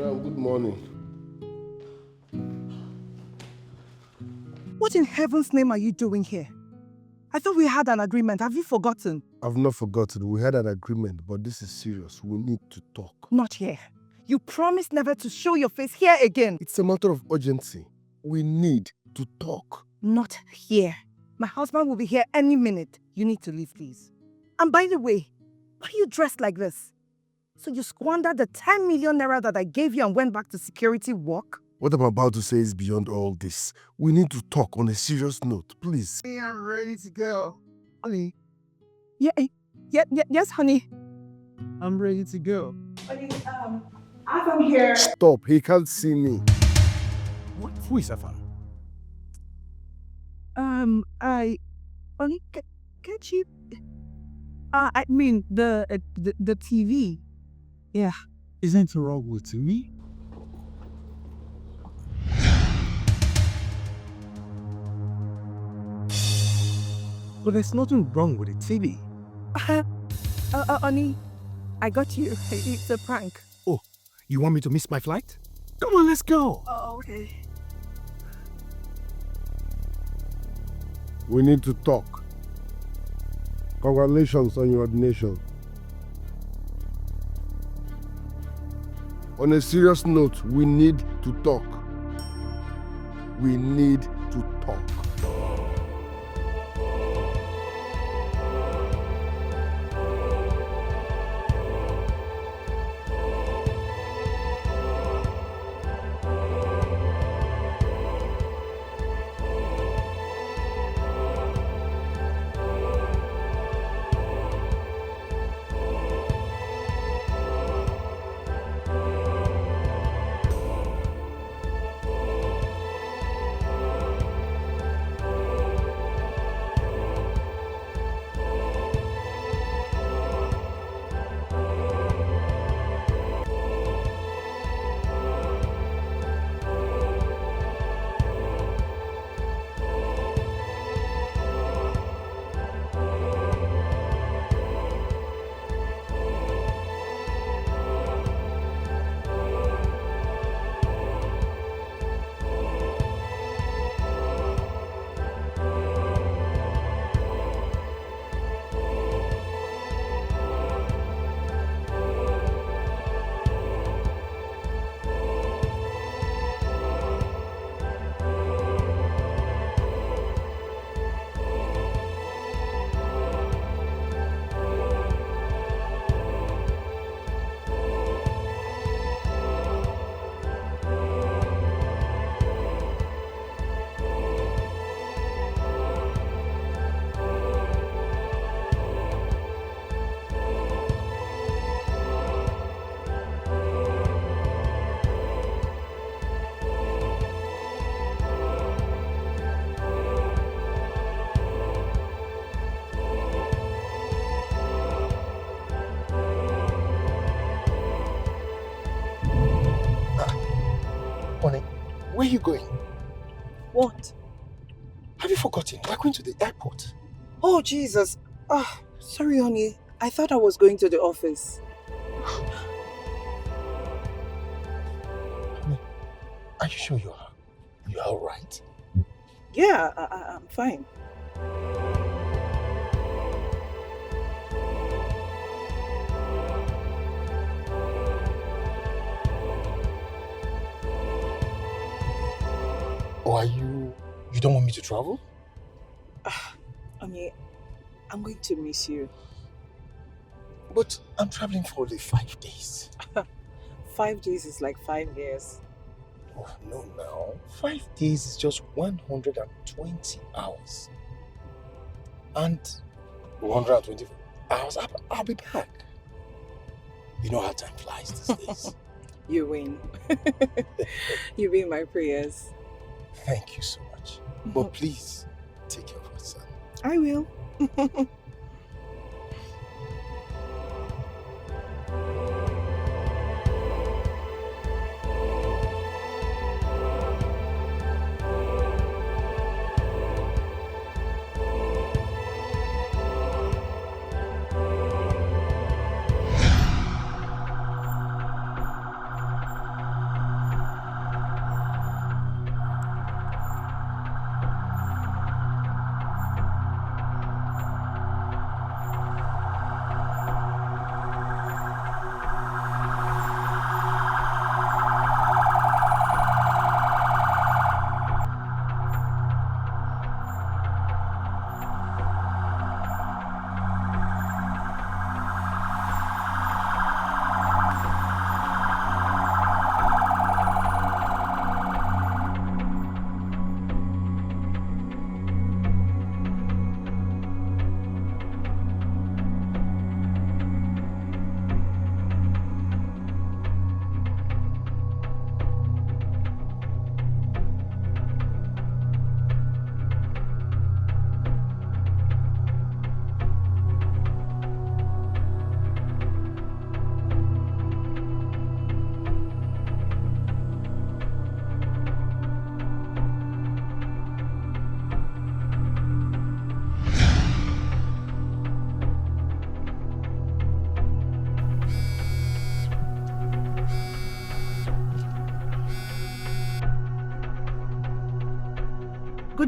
Madam, good morning. What in heaven's name are you doing here? I thought we had an agreement. Have you forgotten? I've not forgotten. We had an agreement, but this is serious. We need to talk. Not here. You promised never to show your face here again. It's a matter of urgency. We need to talk. Not here. My husband will be here any minute. You need to leave, please. And by the way, why are you dressed like this? So you squandered the 10 million naira that I gave you and went back to security work? What I'm about to say is beyond all this. We need to talk on a serious note, please. Hey, I'm ready to go. Honey, Yes, honey. I'm ready to go. Honey, I'm here. Stop. He can't see me. What? Who is Afam? Honey, can't you? I mean, the TV. Yeah. Isn't wrong with me? But there's nothing wrong with the TV. Honey, I got you. It's a prank. Oh, you want me to miss my flight? Come on, let's go. Oh, okay. We need to talk. Congratulations on your ordination. On a serious note, we need to talk. We need to talk. Honey, where are you going? What? Have you forgotten? We're going to the airport. Oh, Jesus. Sorry, honey. I thought I was going to the office. Honey, are you sure you're all right? Yeah, I'm fine. Or you don't want me to travel? Honey, I'm going to miss you. But I'm traveling for only 5 days. 5 days is like 5 years. Oh, no. 5 days is just 120 hours. And 120 hours, I'll be back. You know how time flies these days. You win. You win my prayers. Thank you so much. But please, take care of your son. I will.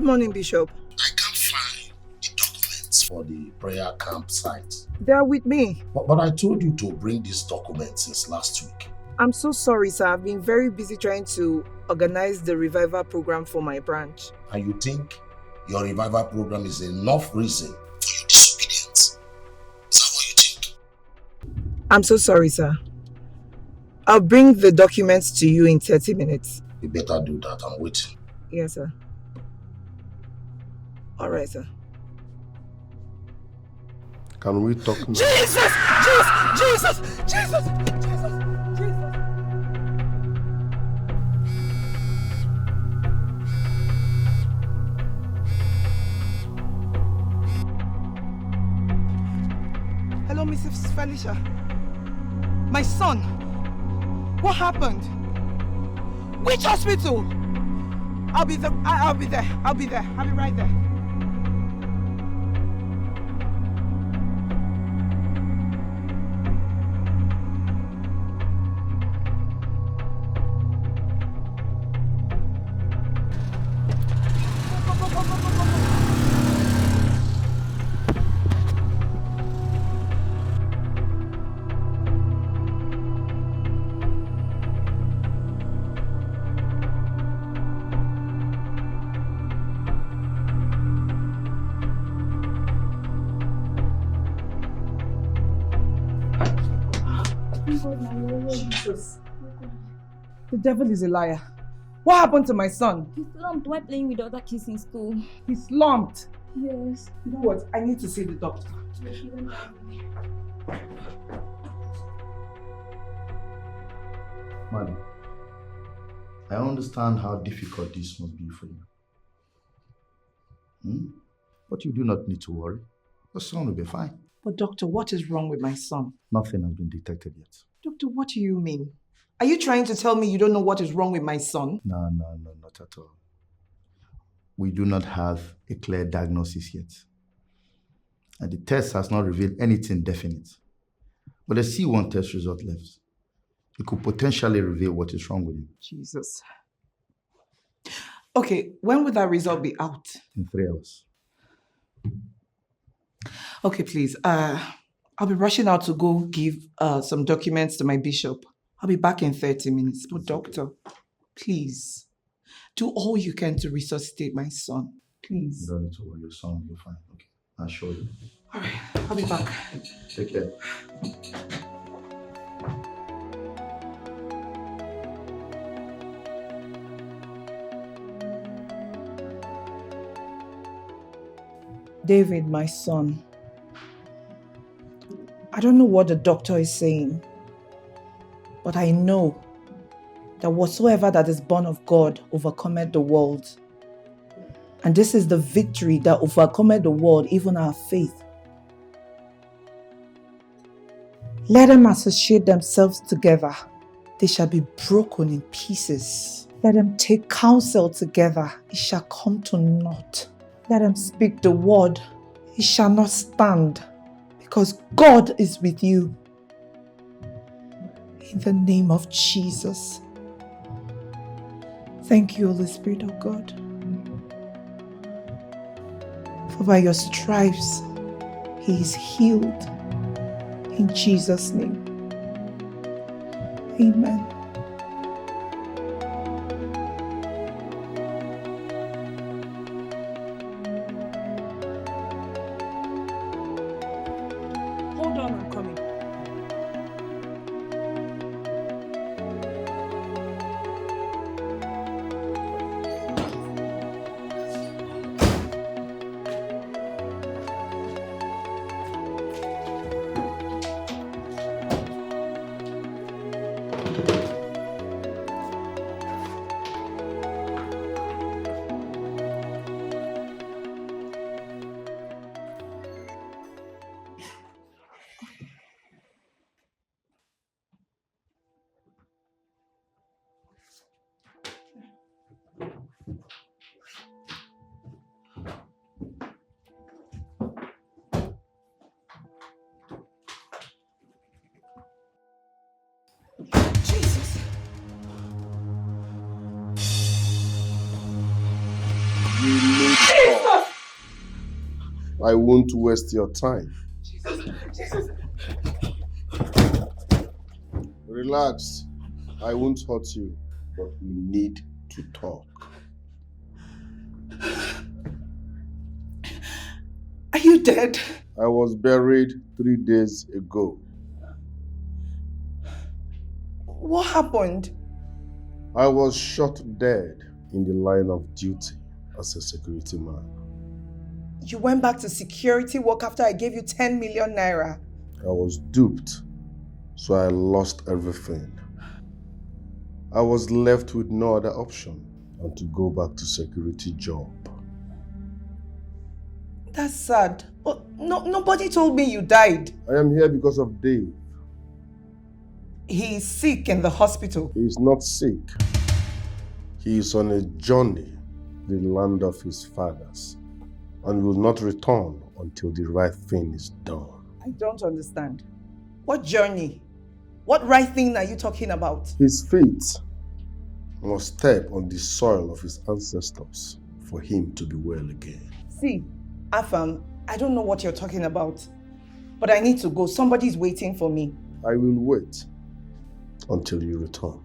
Good morning, Bishop. I can't find the documents for the prayer campsite. They are with me. But I told you to bring these documents since last week. I'm so sorry, sir. I've been very busy trying to organize the revival program for my branch. And you think your revival program is enough reason for your disobedience? Is that what you think? I'm so sorry, sir. I'll bring the documents to you in 30 minutes. You better do that. I'm waiting. Yes, sir. All right, sir. Can we talk now? Jesus! Jesus! Jesus! Jesus! Jesus! Hello, Mrs. Felicia. My son. What happened? Which hospital? I'll be there. I'll be there. I'll be right there. Jesus. The devil is a liar. What happened to my son? He's slumped while playing with other kids in school. He's slumped. Yes. You know what? I need to see the doctor. Madam, I understand how difficult this must be for you. But you do not need to worry. Your son will be fine. But doctor, what is wrong with my son? Nothing has been detected yet. Doctor, what do you mean? Are you trying to tell me you don't know what is wrong with my son? No, not at all. We do not have a clear diagnosis yet. And the test has not revealed anything definite. But the C1 test result left. It could potentially reveal what is wrong with him. Jesus. Okay, when will that result be out? In 3 hours. Okay, please. I'll be rushing out to go give some documents to my bishop. I'll be back in 30 minutes. But doctor, please, do all you can to resuscitate my son. Please. You don't need to worry. Your son will be fine. Okay, I'll show you. All right, I'll be back. Take care. David, my son, I don't know what the doctor is saying, but I know that whatsoever that is born of God overcometh the world. And this is the victory that overcometh the world, even our faith. Let them associate themselves together. They shall be broken in pieces. Let them take counsel together. It shall come to naught. Let them speak the word. It shall not stand. Because God is with you. In the name of Jesus. Thank you, Holy Spirit of God. For by your stripes, he is healed. In Jesus' name. Amen. Hold on, I'm coming. I won't waste your time. Jesus. Relax. I won't hurt you, but we need to talk. Are you dead? I was buried 3 days ago. What happened? I was shot dead in the line of duty as a security man. You went back to security work after I gave you 10 million naira. I was duped, so I lost everything. I was left with no other option than to go back to security job. That's sad. But nobody told me you died. I am here because of Dave. He is sick in the hospital. He is not sick. He is on a journey to the land of his fathers and will not return until the right thing is done. I don't understand. What journey? What right thing are you talking about? His feet must step on the soil of his ancestors for him to be well again. See, Afam, I don't know what you're talking about, but I need to go. Somebody's waiting for me. I will wait until you return.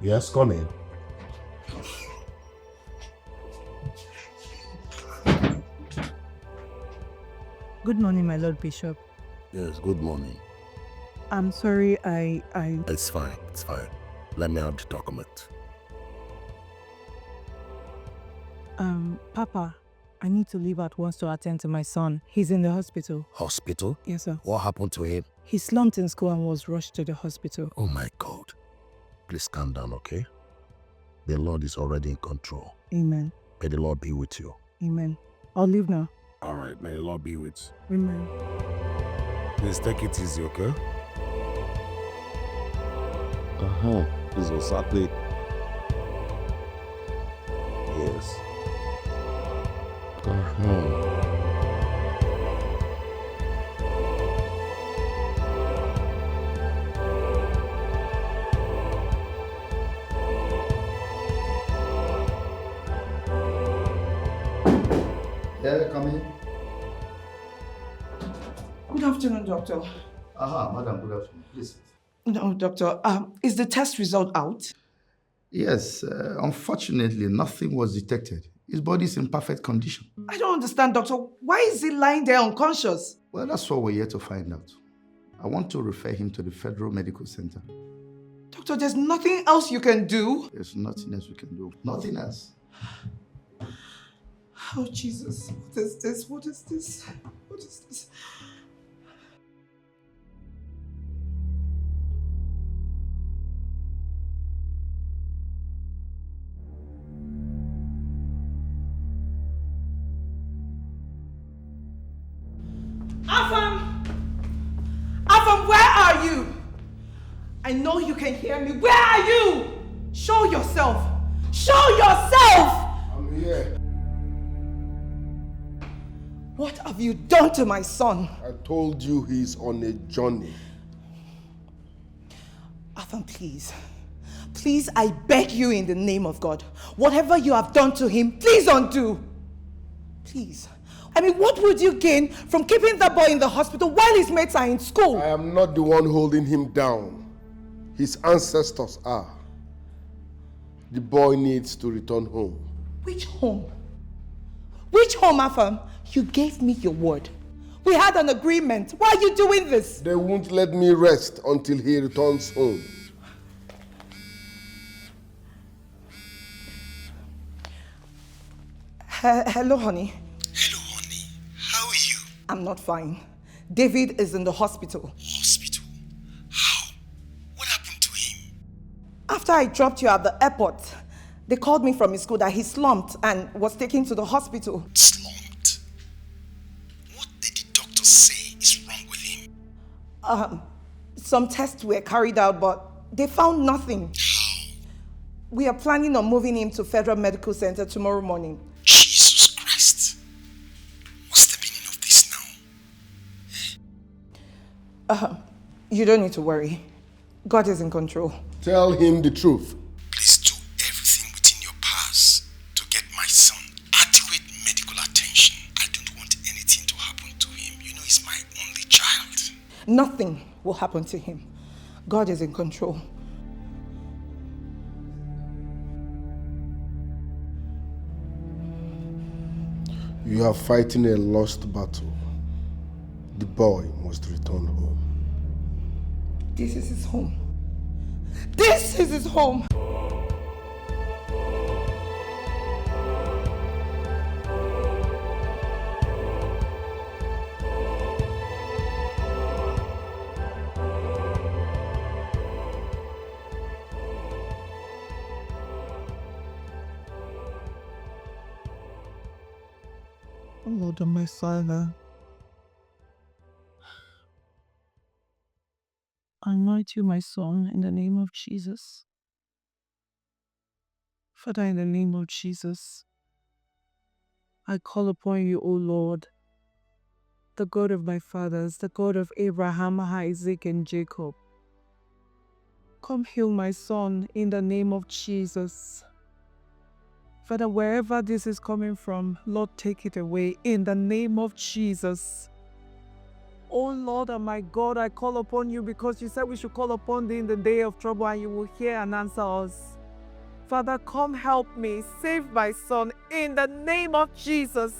Yes, come in. Good morning, my Lord Bishop. Yes, good morning. I'm sorry, It's fine, it's fine. Let me have the document. Papa, I need to leave at once to attend to my son. He's in the hospital. Hospital? Yes, sir. What happened to him? He slumped in school and was rushed to the hospital. Oh my God. Please calm down, okay? The Lord is already in control. Amen. May the Lord be with you. Amen. I'll leave now. All right, may the Lord be with you. Amen. Please take it easy, okay? This was Saturday. Yes. Yeah, come in. Good afternoon, doctor. Aha, madam, good afternoon. Please. No, doctor. Is the test result out? Yes, unfortunately, nothing was detected. His body is in perfect condition. I don't understand, doctor. Why is he lying there unconscious? Well, that's what we're here to find out. I want to refer him to the Federal Medical Center. Doctor, there's nothing else you can do. There's nothing else we can do. Nothing else. Oh, Jesus. What is this? What is this? What is this? Afam! Afam, where are you? I know you can hear me. Where are you? Show yourself. Show yourself! I'm here. What have you done to my son? I told you he's on a journey. Afam, please. Please, I beg you in the name of God. Whatever you have done to him, please undo. Please. I mean, what would you gain from keeping that boy in the hospital while his mates are in school? I am not the one holding him down. His ancestors are. The boy needs to return home. Which home? Which home, Afam? You gave me your word. We had an agreement. Why are you doing this? They won't let me rest until he returns home. Hello, honey. Hello, honey. How are you? I'm not fine. David is in the hospital. Hospital? How? What happened to him? After I dropped you at the airport, they called me from his school that he slumped and was taken to the hospital. Slumped? What did the doctor say is wrong with him? Some tests were carried out, but they found nothing. How? We are planning on moving him to Federal Medical Center tomorrow morning. Jesus Christ. What's the meaning of this now? You don't need to worry. God is in control. Tell him the truth. Please do everything within your powers to get my son adequate medical attention. I don't want anything to happen to him. You know he's my only child. Nothing will happen to him. God is in control. You are fighting a lost battle. The boy must return home. This is his home. This is his home. Oh, Lord and my Father, anoint you, my son, in the name of Jesus. Father, in the name of Jesus, I call upon you, O Lord, the God of my fathers, the God of Abraham, Isaac, and Jacob. Come heal my son in the name of Jesus. Father, wherever this is coming from, Lord, take it away in the name of Jesus. Oh Lord and my God, I call upon you because you said we should call upon thee in the day of trouble and you will hear and answer us. Father, come help me, save my son in the name of Jesus.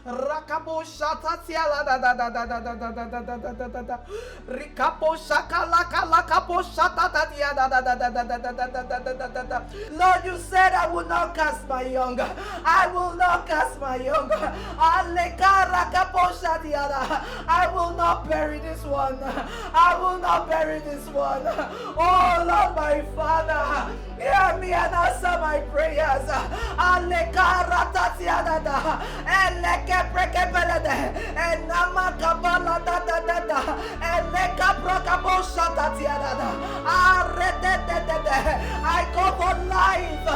Rakabo shatatia la da da da da da da da da da da da da da. Rikapo shakalaka lakapo shatatatia da da da da da da da da da da da da da. Lord, you said I will not cast my young. I will not cast my young. Aleka rakapo shatiada. I will not bury this one. I will not bury this one. Oh Lord, my Father, hear me and answer my prayers. Aleka ratatia da da. Eleke prekebelede. Enama kabala da da da da. Eleka prakabo shatatia da da. Arete de de de. I call for life.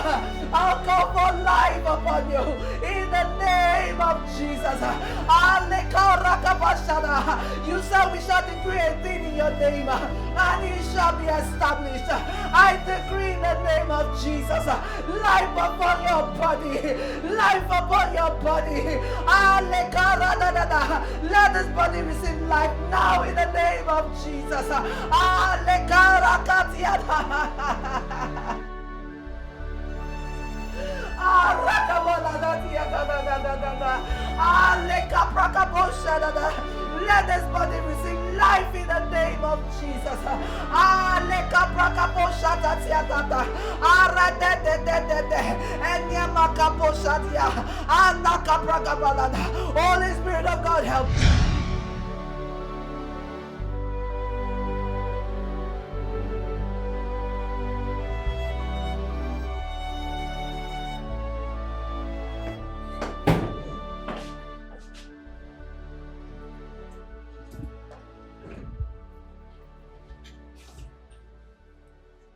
I'll call for life upon you in the name of Jesus. Aleka rakabashada. You said we shall decree a thing in your name, and it shall be established. I decree in the name of Jesus, life upon your body, life upon your body. Let this body receive life name of Jesus. Alekarakatiana. Let this body receive life in the name of Jesus. Holy Spirit of God, help.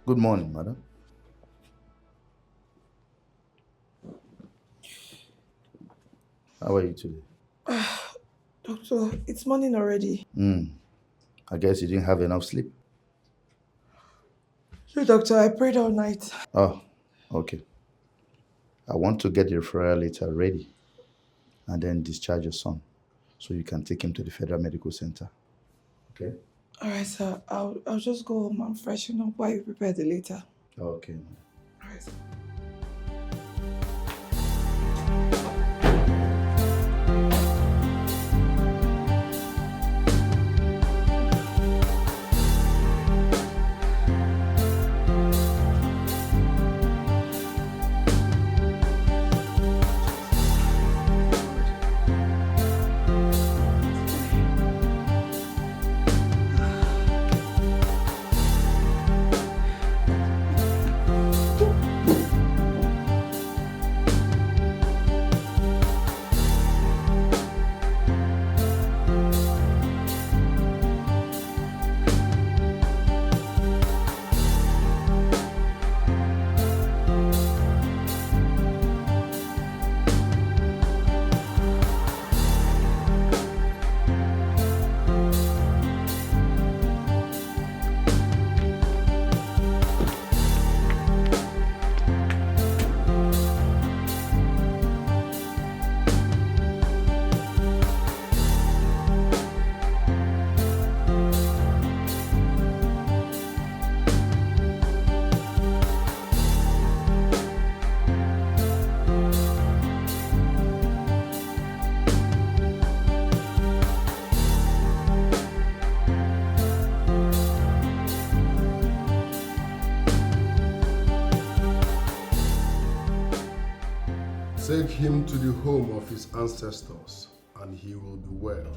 Good morning, madam. How are you today? Doctor, it's morning already. I guess you didn't have enough sleep. No, doctor, I prayed all night. Oh, okay. I want to get the referral letter ready and then discharge your son so you can take him to the Federal Medical Center. Okay? All right, sir. I'll just go home and freshen up while you prepare the letter. Okay. All right, sir. Take him to the home of his ancestors, and he will be well.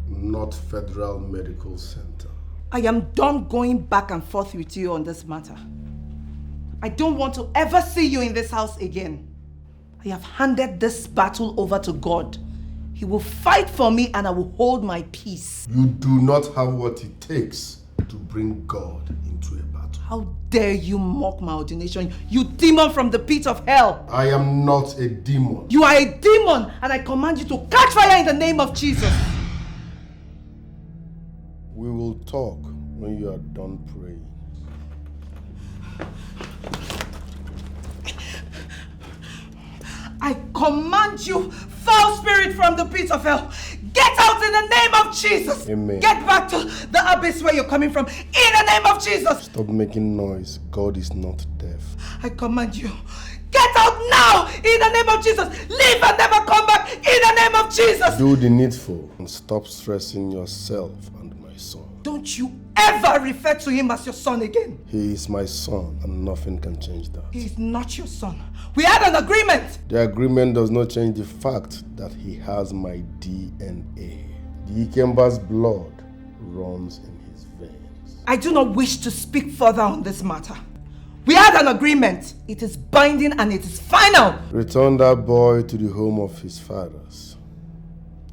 Not Federal Medical Center. I am done going back and forth with you on this matter. I don't want to ever see you in this house again. I have handed this battle over to God. He will fight for me and I will hold my peace. You do not have what it takes to bring God into a battle. How dare you mock my ordination, you demon from the pit of hell! I am not a demon. You are a demon, and I command you to catch fire in the name of Jesus. We will talk when you are done praying. I command you, foul spirit from the pit of hell, get out in the name of Jesus. Amen. Get back to the abyss where you're coming from in the name of Jesus. Stop making noise. God is not deaf. I command you, get out now in the name of Jesus. Leave and never come back in the name of Jesus. Do the needful and stop stressing yourself and my son. Don't you ever refer to him as your son again. He is my son and nothing can change that. He is not your son. We had an agreement. The agreement does not change the fact that he has my DNA. The Ikemba's blood runs in his veins. I do not wish to speak further on this matter. We had an agreement. It is binding and it is final. Return that boy to the home of his fathers.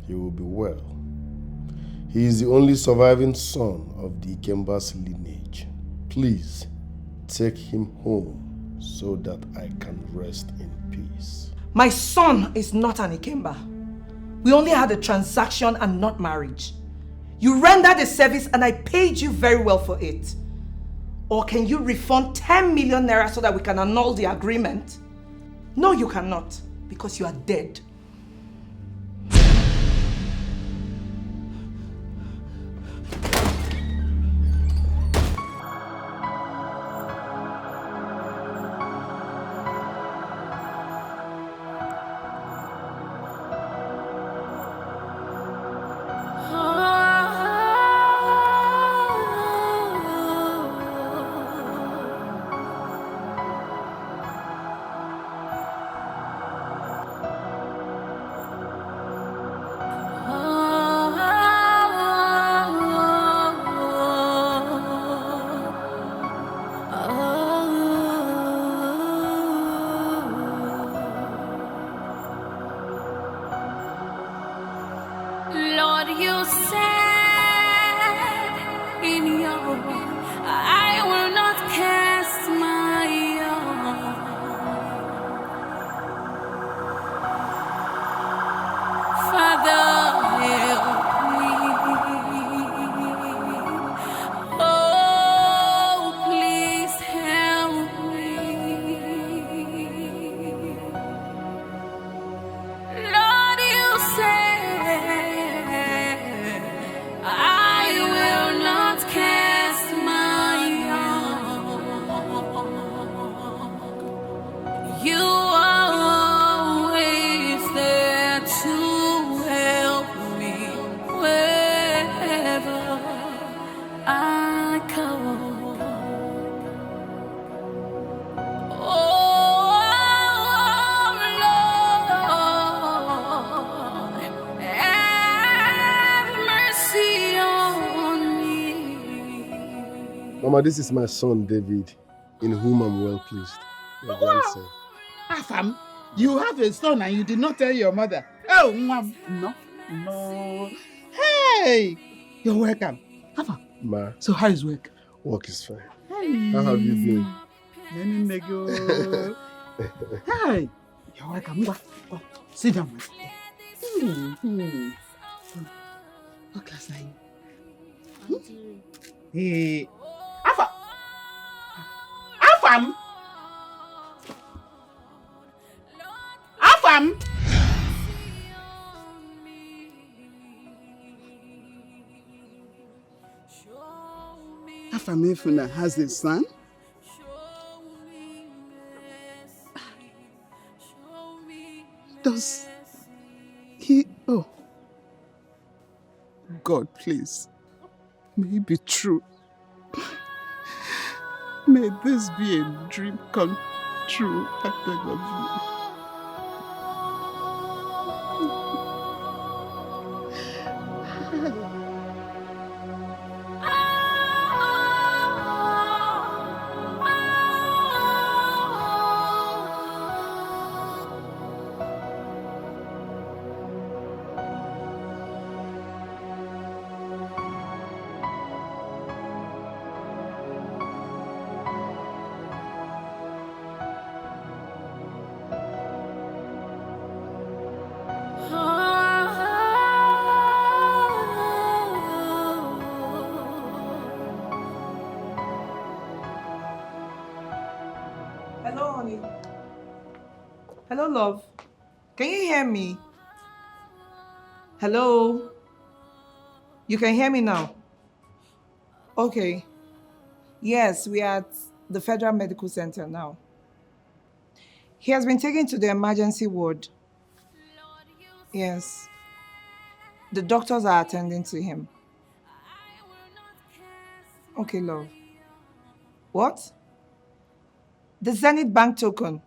He will be well. He is the only surviving son of the Ikemba's lineage. Please, take him home so that I can rest in peace. My son is not an Ikemba. We only had a transaction and not marriage. You rendered a service and I paid you very well for it. Or can you refund 10 million naira so that we can annul the agreement? No, you cannot, because you are dead. Lord, you said in your word, I will not cast my young. Father, help me. Oh, please help me. Lord, you said, I will not cast my young. You are always there to help me wherever I go. Oh, Lord, have mercy on me. Mama, this is my son, David, in whom I'm well pleased. Your grandson. Afam, you have a son and you did not tell your mother. Oh, mom, no. Hey, you're welcome. Afam, Ma. so how is work? Work is fine. Hey. How have you been? Hey, you're welcome. Go. Sit down. What class are you? Hey, Afam. Afamefuna has a son? Does he? Oh, God, please. May it be true. May this be a dream come true. I beg of you. Hello, honey. Hello, love. Can you hear me? Hello? You can hear me now? Okay. Yes, we are at the Federal Medical Center now. He has been taken to the emergency ward. Yes. The doctors are attending to him. Okay, love. What? The Zenith Bank token.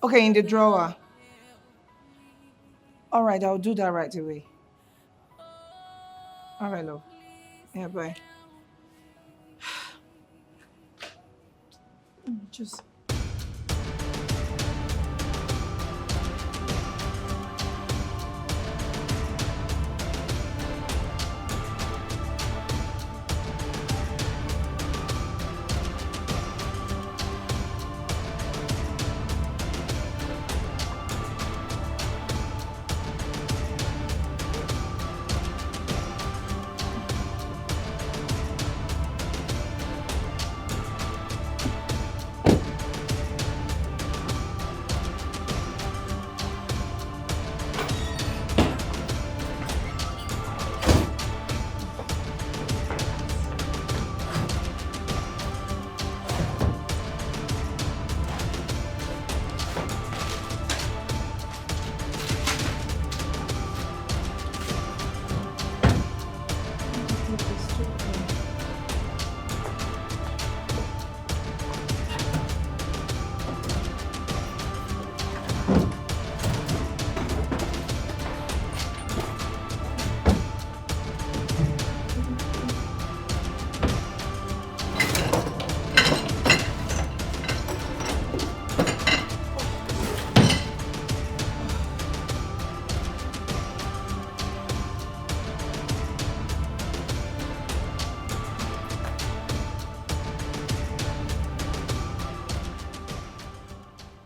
Okay, in the drawer. All right, I'll do that right away. All right, love. Yeah, bye. Just...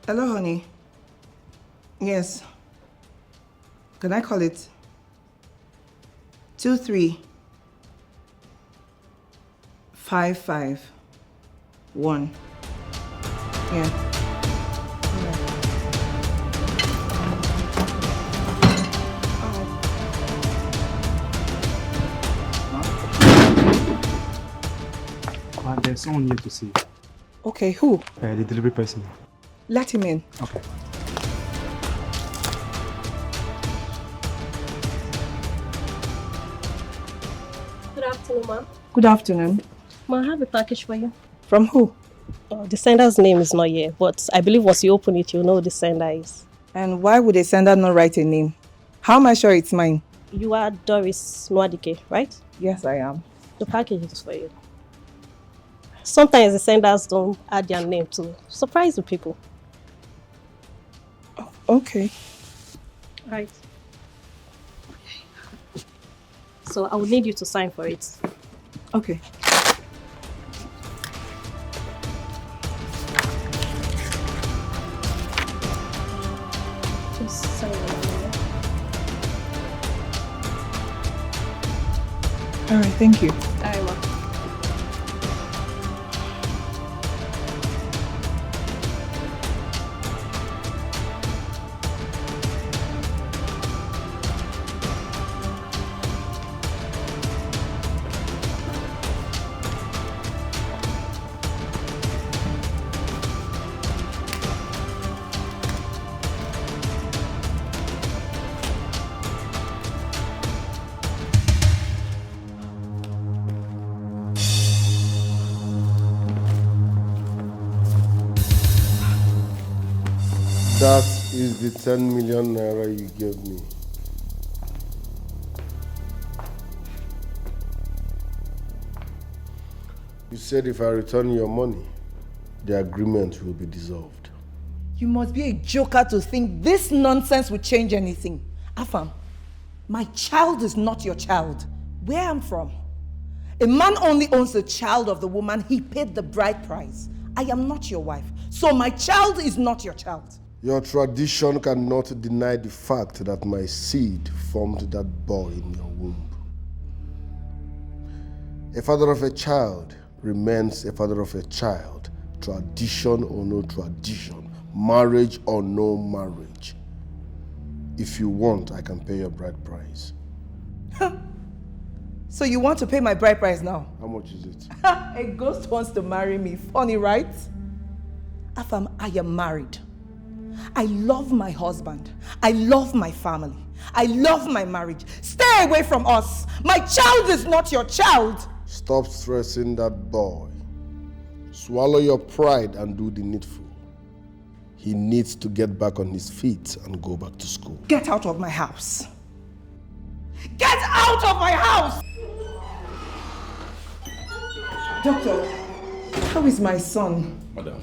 Hello, honey. Yes. Can I call it? 23551. Yeah. There's someone here to see. Okay, who? The delivery person. Let him in. Okay. Good afternoon, ma'am. Good afternoon. Ma, I have a package for you. From who? The sender's name is not here, but I believe once you open it, you'll know who the sender is. And why would a sender not write a name? How am I sure it's mine? You are Doris Nwadike, right? Yes, I am. The package is for you. Sometimes the senders don't add their name to surprise the people. Okay. Right. So I will need you to sign for it. Okay. Just sign it. All right, thank you. All right, ma'am. That is the 10 million naira you gave me. You said if I return your money, the agreement will be dissolved. You must be a joker to think this nonsense will change anything. Afam, my child is not your child. Where I'm from, a man only owns the child of the woman he paid the bride price. I am not your wife, so my child is not your child. Your tradition cannot deny the fact that my seed formed that boy in your womb. A father of a child remains a father of a child, tradition or no tradition, marriage or no marriage. If you want, I can pay your bride price. So you want to pay my bride price now? How much is it? A ghost wants to marry me. Funny, right? Afam, I am married. I love my husband. I love my family. I love my marriage. Stay away from us. My child is not your child. Stop stressing that boy. Swallow your pride and do the needful. He needs to get back on his feet and go back to school. Get out of my house. Get out of my house! Doctor, how is my son? Madam,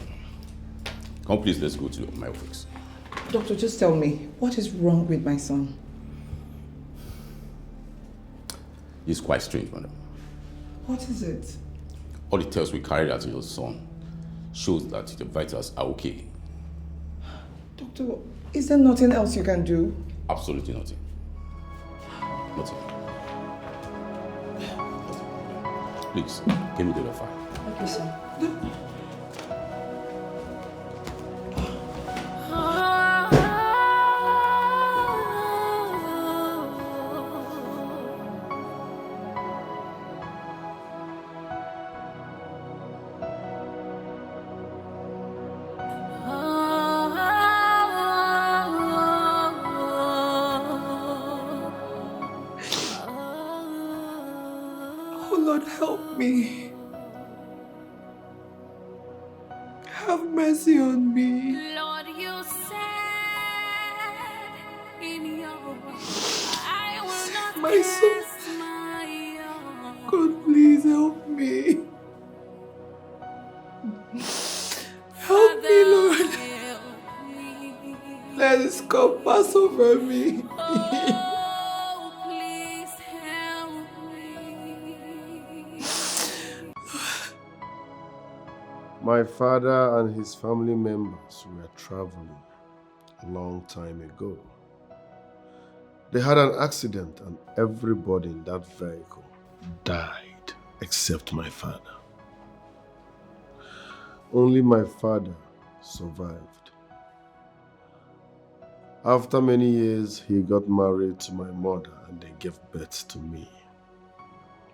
come please, let's go to my office. Doctor, just tell me, what is wrong with my son? It's quite strange, madam. What is it? All the tests we carried out on your son shows that the vitals are okay. Doctor, is there nothing else you can do? Absolutely nothing. Nothing. Please, give me the other file. Okay, sir. Oh Lord, help me. Have mercy on me. Lord, you said in your word, I will not My son. cast my young. God, please help me. Help me, Lord. Let this cup pass over me. Oh, please help me. My father and his family members were traveling a long time ago. They had an accident and everybody in that vehicle died except my father. Only my father survived. After many years, he got married to my mother and they gave birth to me.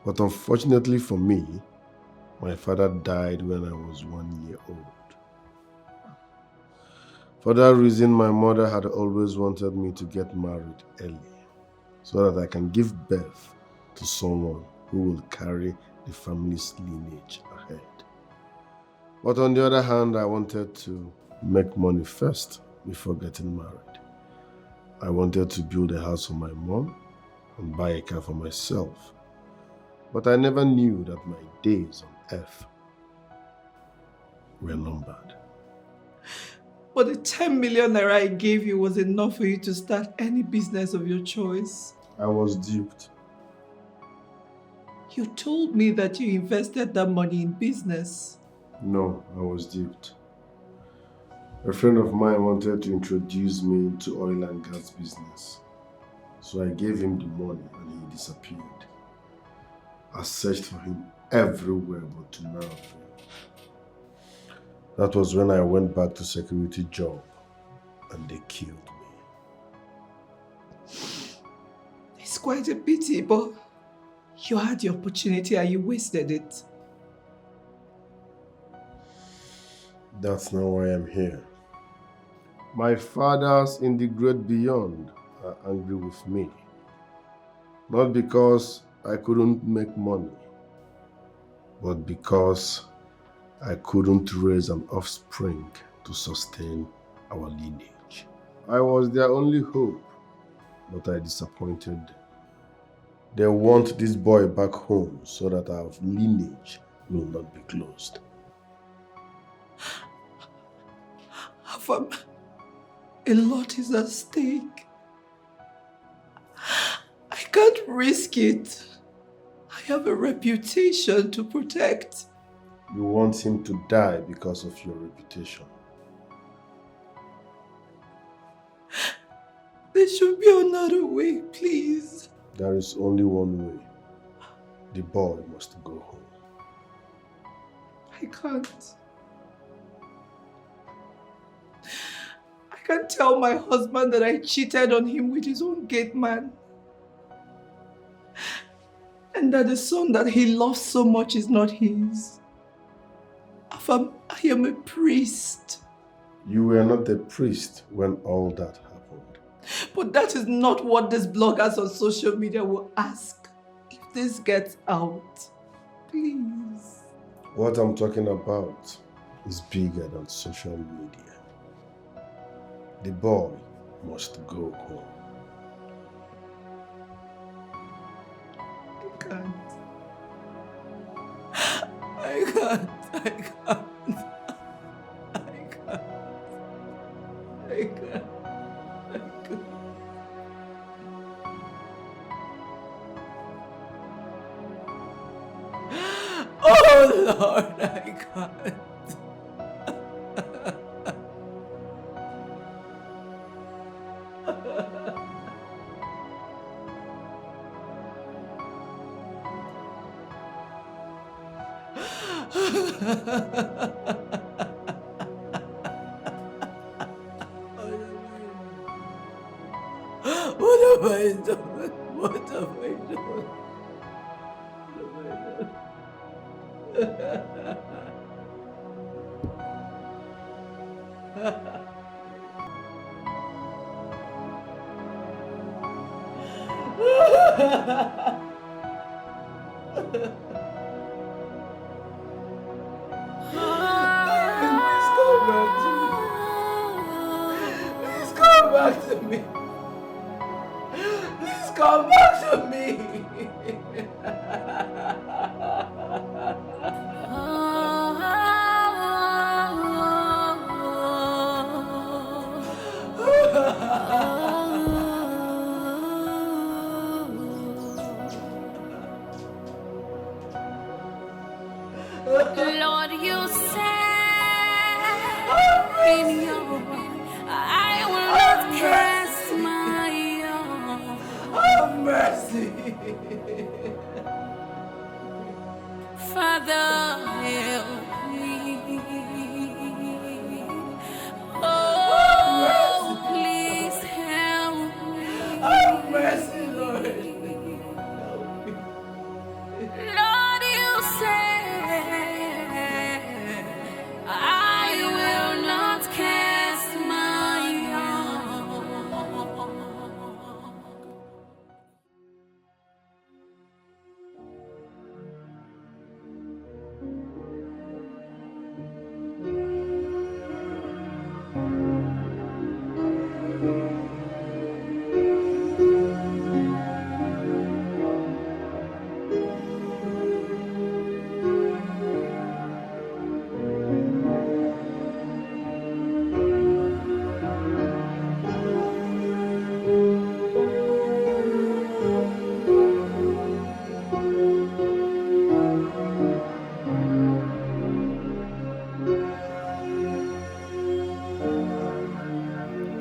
But unfortunately for me, my father died when I was 1 year old. For that reason, my mother had always wanted me to get married early so that I can give birth to someone who will carry the family's lineage ahead. But on the other hand, I wanted to make money first before getting married. I wanted to build a house for my mom and buy a car for myself. But I never knew that my days on earth were numbered. But the 10 million naira I gave you was enough for you to start any business of your choice. I was duped. You told me that you invested that money in business. No, I was duped. A friend of mine wanted to introduce me into oil and gas business. So I gave him the money and he disappeared. I searched for him everywhere but to no avail. That was when I went back to security job and they killed me. It's quite a pity, but you had the opportunity and you wasted it. That's not why I'm here. My fathers in the great beyond are angry with me. Not because I couldn't make money, but because I couldn't raise an offspring to sustain our lineage. I was their only hope, but I disappointed them. They want this boy back home so that our lineage will not be closed. Afam, a lot is at stake. I can't risk it. I have a reputation to protect. You want him to die because of your reputation. There should be another way, please. There is only one way. The boy must go home. I can't. I can't tell my husband that I cheated on him with his own gate man. And that the son that he loves so much is not his. Afam, I am a priest. You were not a priest when all that happened. But that is not what these bloggers on social media will ask if this gets out. Please. What I'm talking about is bigger than social media. The boy must go home. I can't. I can't. I can't. I can't. Oh Lord, I can't. What have I done? What have I done? Please come back to me. Please come back to me. Lord, you said in your word. I will not cast my young. Have mercy. Father, help me. Oh, please help me. Have mercy, Lord. Lord, you say, I will not cast my young.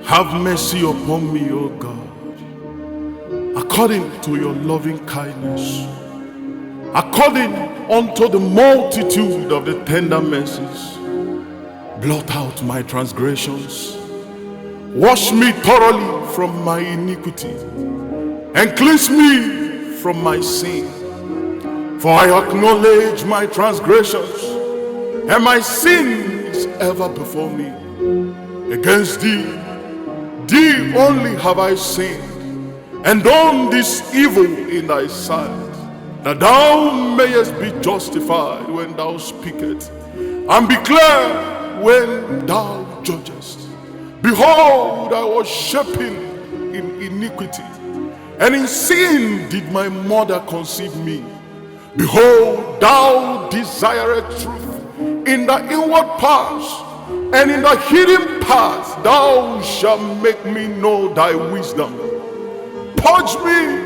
Have mercy upon me, O God, according to your loving kindness, according unto the multitude of the tender mercies. Blot out my transgressions, wash me thoroughly from my iniquity, and cleanse me from my sin. For I acknowledge my transgressions, and my sin is ever before me. Against thee only have I sinned, and done this evil in thy sight, that thou mayest be justified when thou speakest, and be clear when thou judgest. Behold, I was shapen in iniquity, and in sin did my mother conceive me. Behold, thou desirest truth in the inward parts, and in the hidden parts thou shalt make me know thy wisdom. Purge me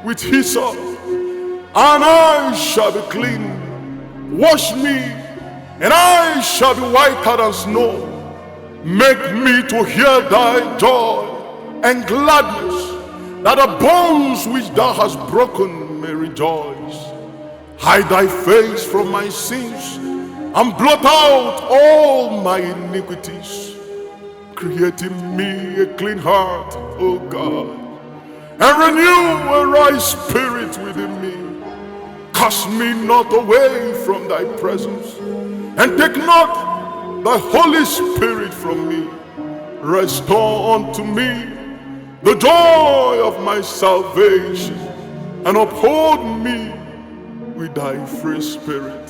with hyssop, and I shall be clean. Wash me, and I shall be whiter than snow. Make me to hear thy joy and gladness, that the bones which thou hast broken may rejoice. Hide thy face from my sins, and blot out all my iniquities. Create in me a clean heart, O God, and renew a right spirit within me. Cast me not away from thy presence, and take not thy Holy Spirit from me. Restore unto me the joy of my salvation, and uphold me with thy free spirit.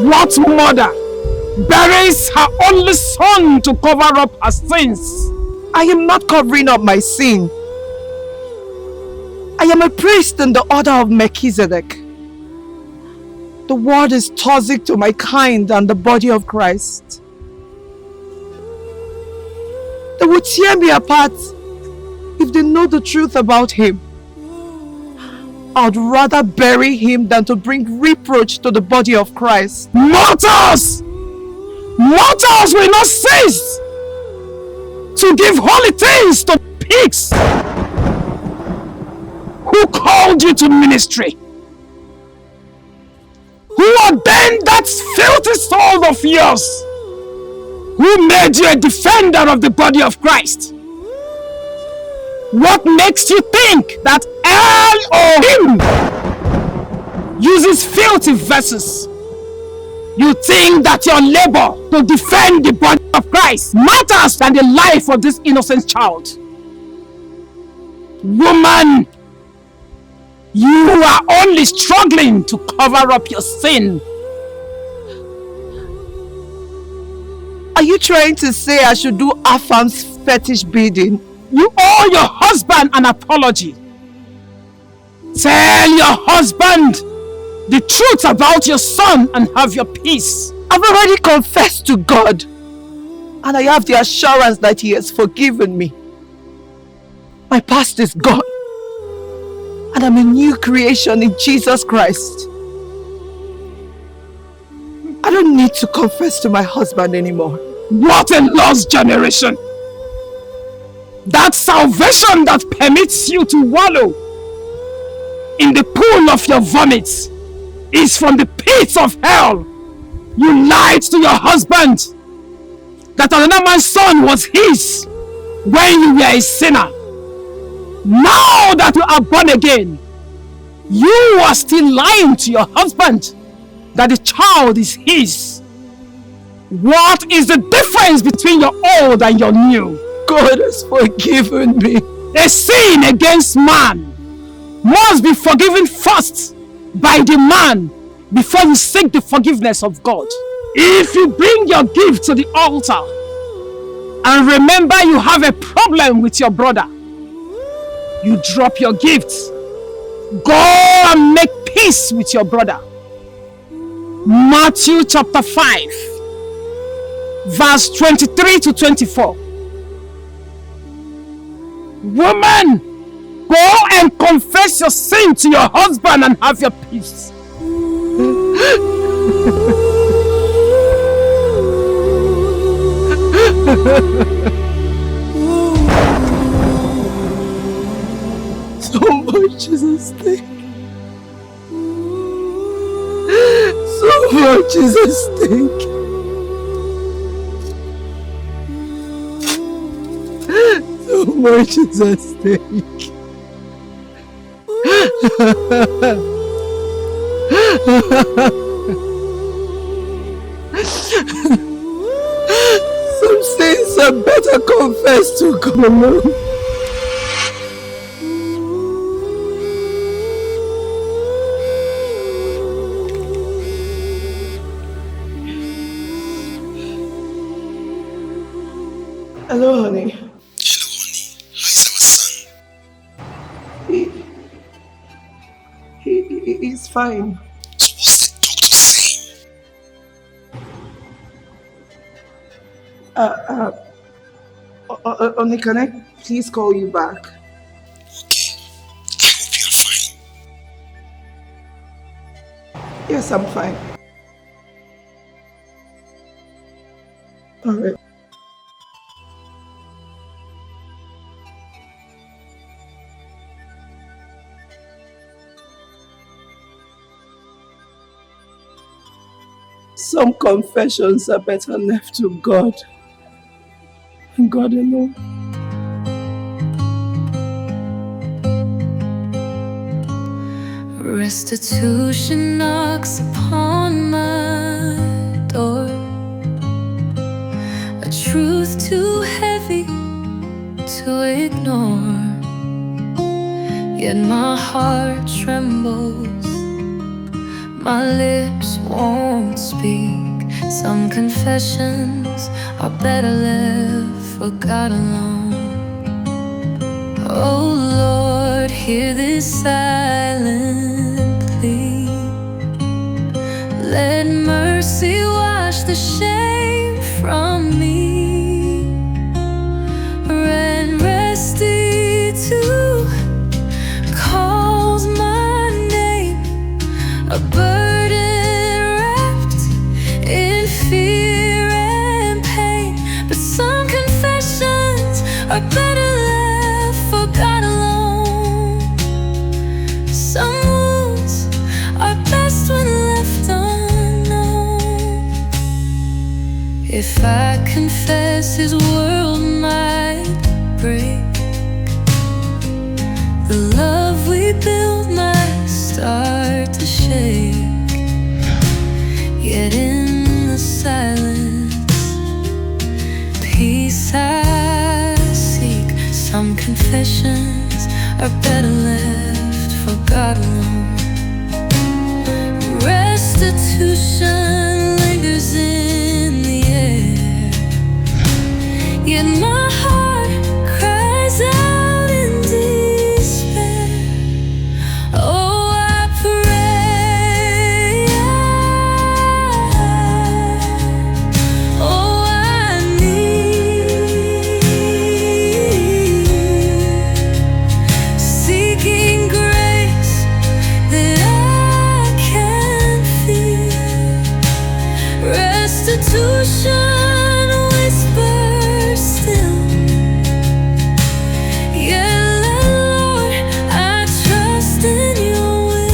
What mother buries her only son to cover up her sins? I am not covering up my sin. I am a priest in the order of Melchizedek. The word is toxic to my kind and the body of Christ. They would tear me apart if they know the truth about him. I'd rather bury him than to bring reproach to the body of Christ. Mortals! Mortals will not cease to give holy things to pigs who called you to ministry, who ordained that filthy soul of yours, who made you a defender of the body of Christ. What makes you think that Elohim uses filthy verses? You think that your labor to defend the body of Christ matters than the life of this innocent child? Woman, you are only struggling to cover up your sin. Are you trying to say I should do Afam's fetish bidding? You owe your husband an apology. Tell your husband the truth about your son and have your peace. I've already confessed to God, and I have the assurance that he has forgiven me. My past is gone, and I'm a new creation in Jesus Christ. I don't need to confess to my husband anymore. What a lost generation! That salvation that permits you to wallow in the pool of your vomit is from the pits of hell. You lied to your husband that another man's son was his when you were a sinner. Now that you are born again, you are still lying to your husband that the child is his. What is the difference between your old and your new? God has forgiven me. A sin against man must be forgiven first by the man before you seek the forgiveness of God. If you bring your gift to the altar and remember you have a problem with your brother, you drop your gift. Go and make peace with your brother. Matthew chapter 5, verse 23 to 24. Woman, go and confess your sin to your husband and have your peace. So much is at stake. So much is at stake. So much is at stake. Some sins are better confessed to God alone. Hello, honey. Hello, honey. How is our son? He's fine. So what's the doctor saying? Honey, can I please call you back? Okay. I hope you are fine. Yes, I'm fine. Alright. Some confessions are better left to God. And God alone. Restitution knocks upon my door. A truth too heavy to ignore. Yet my heart trembles. My lips won't speak. Some confessions are better left forgot alone. Oh Lord, hear this silent plea. Let mercy wash the shame from me. When restitute calls my name, a burden wrapped in fear and pain. But some confessions are better left forgot alone. Some wounds are best when left unknown. If I confess, his world might break. The love we built might start to shake. Yet in the silence, peace I seek. Some confessions are better left forgot alone. Restitution lingers in the air, yet my heart cries out in despair. Oh, I pray, oh, I need, seeking grace that I can feel. Restitution whispers still. Yeah, Lord, I trust in your will.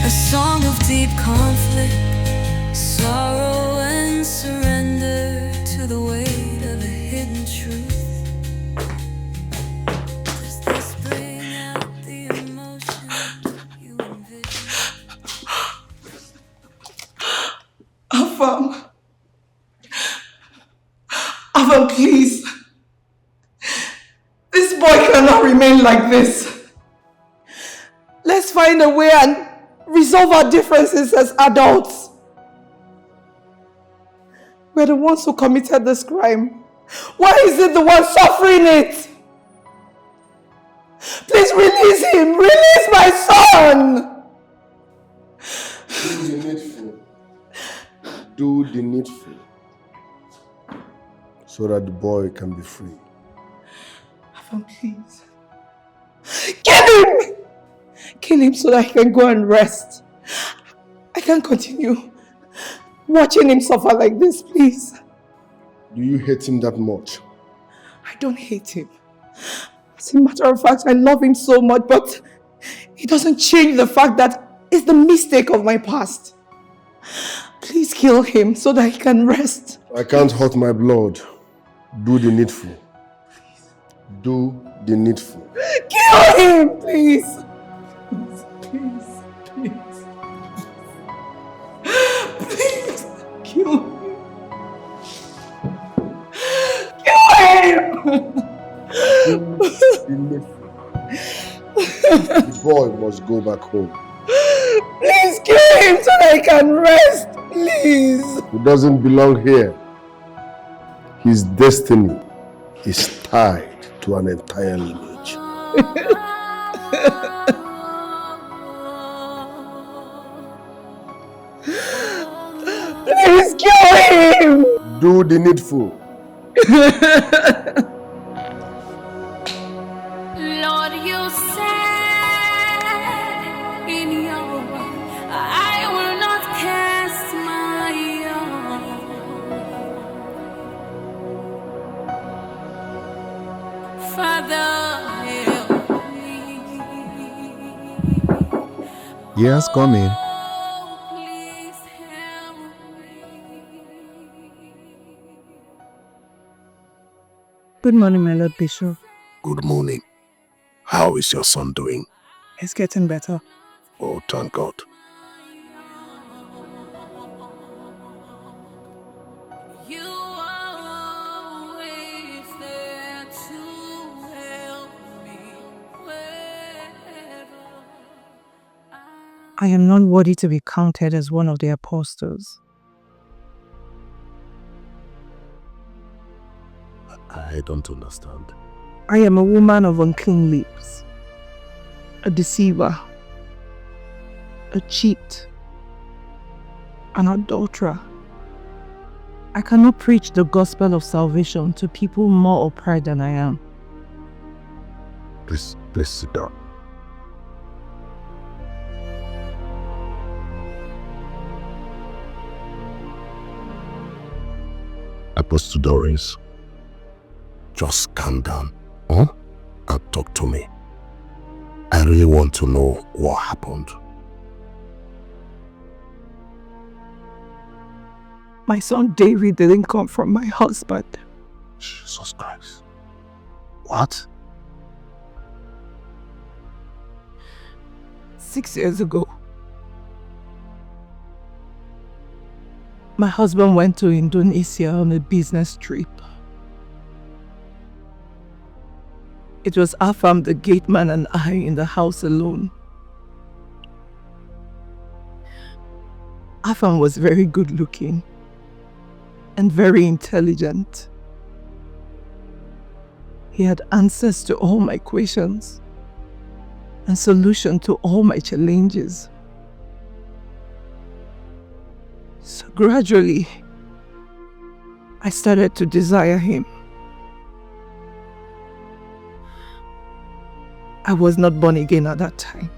A song of deep conflict, sorrow and surrender to the weight of a hidden truth. Does this bring out the emotion you envision? Afam. Afam, please. This boy cannot remain like this. Let's find a way and resolve our differences as adults. We're the ones who committed this crime. Why is it the one suffering it? Please release him. Release my son. Do the needful. Do the needful. So that the boy can be free. Afam, please. Kill him! Kill him so that I can go and rest. I can't continue watching him suffer like this, please. Do you hate him that much? I don't hate him. As a matter of fact, I love him so much, but it doesn't change the fact that it's the mistake of my past. Please kill him so that he can rest. I can't hurt my blood. Do the needful. Do the needful. Kill him, please. Please, please. Please, kill him. Kill him! The boy must go back home. Please kill him so that I can rest, please. He doesn't belong here. His destiny is tied to an entire lineage. Please kill him! Do the needful. Lord, you said in your word, I will not cast my young. Father, help me. Yes, come in. Please help me. Good morning, my Lord Bishop. Good morning. How is your son doing? He's getting better. Oh, thank God. You are always there to help me wherever I am not worthy to be counted as one of the apostles. I don't understand. I am a woman of unclean lips, a deceiver, a cheat, an adulterer. I cannot preach the gospel of salvation to people more upright than I am. Please sit down. Apostle Doris, just calm down, and talk to me. I really want to know what happened. My son David didn't come from my husband. Jesus Christ. What? 6 years ago, my husband went to Indonesia on a business trip. It was Afam, the gate man, and I in the house alone. Afam was very good looking and very intelligent. He had answers to all my questions and solution to all my challenges. So gradually, I started to desire him. I was not born again at that time.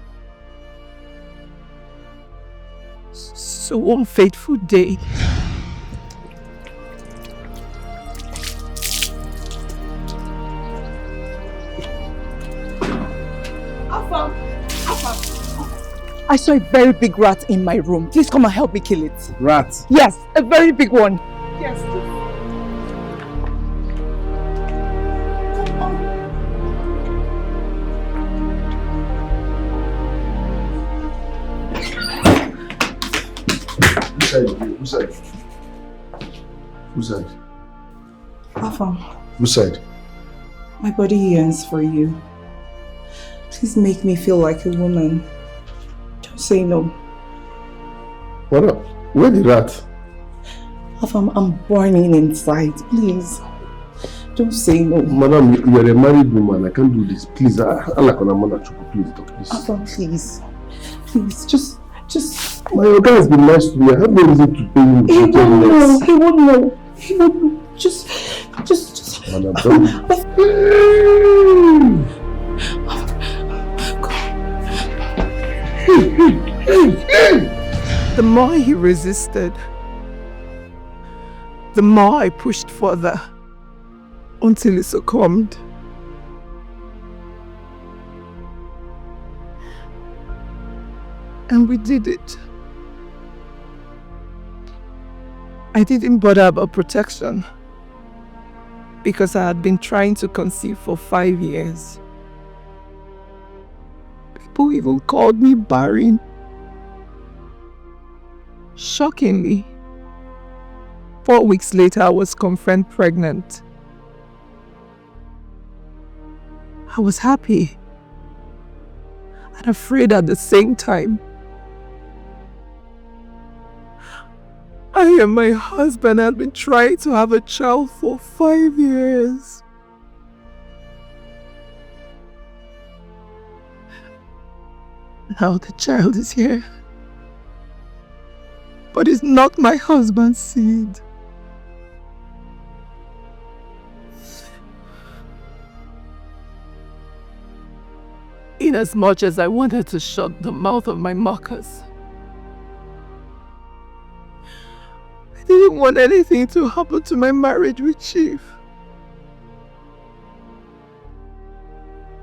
So one fateful day, I saw a very big rat in my room. Please come and help me kill it. Rat? Yes, a very big one. Yes. Whose side? Whose side? Afam, Whose side? my body yearns for you. Please make me feel like a woman. Don't say no. What up? Where the rat? Afam, I'm burning inside. Please. Don't say no. Madam, you are a married woman. I can't do this. Please, please talk, please. Afam, please. Please, just... My organ has been nice to me. I have no reason to pay you. He won't know. He won't know. He won't know. Just... Madam, don't. The more he resisted, the more I pushed further until he succumbed. And we did it. I didn't bother about protection because I had been trying to conceive for 5 years. People even called me barren. Shockingly, 4 weeks later, I was confirmed pregnant. I was happy and afraid at the same time. I and my husband had been trying to have a child for 5 years. Now the child is here. But it's not my husband's seed. Inasmuch as I wanted to shut the mouth of my mockers, I didn't want anything to happen to my marriage with Chief.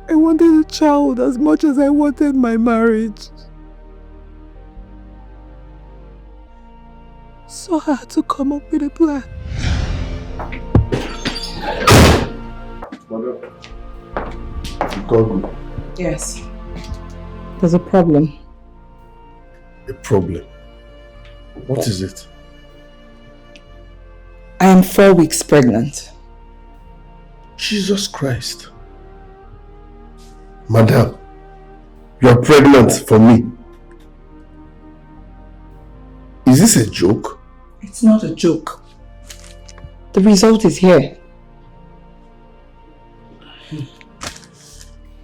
I wanted a child as much as I wanted my marriage. So I had to come up with a plan. Madam, you called me. Yes. There's a problem. A problem? What is it? I I'm 4 weeks pregnant. Jesus Christ. Madam, you are pregnant for me. Is this a joke? It's not a joke. The result is here.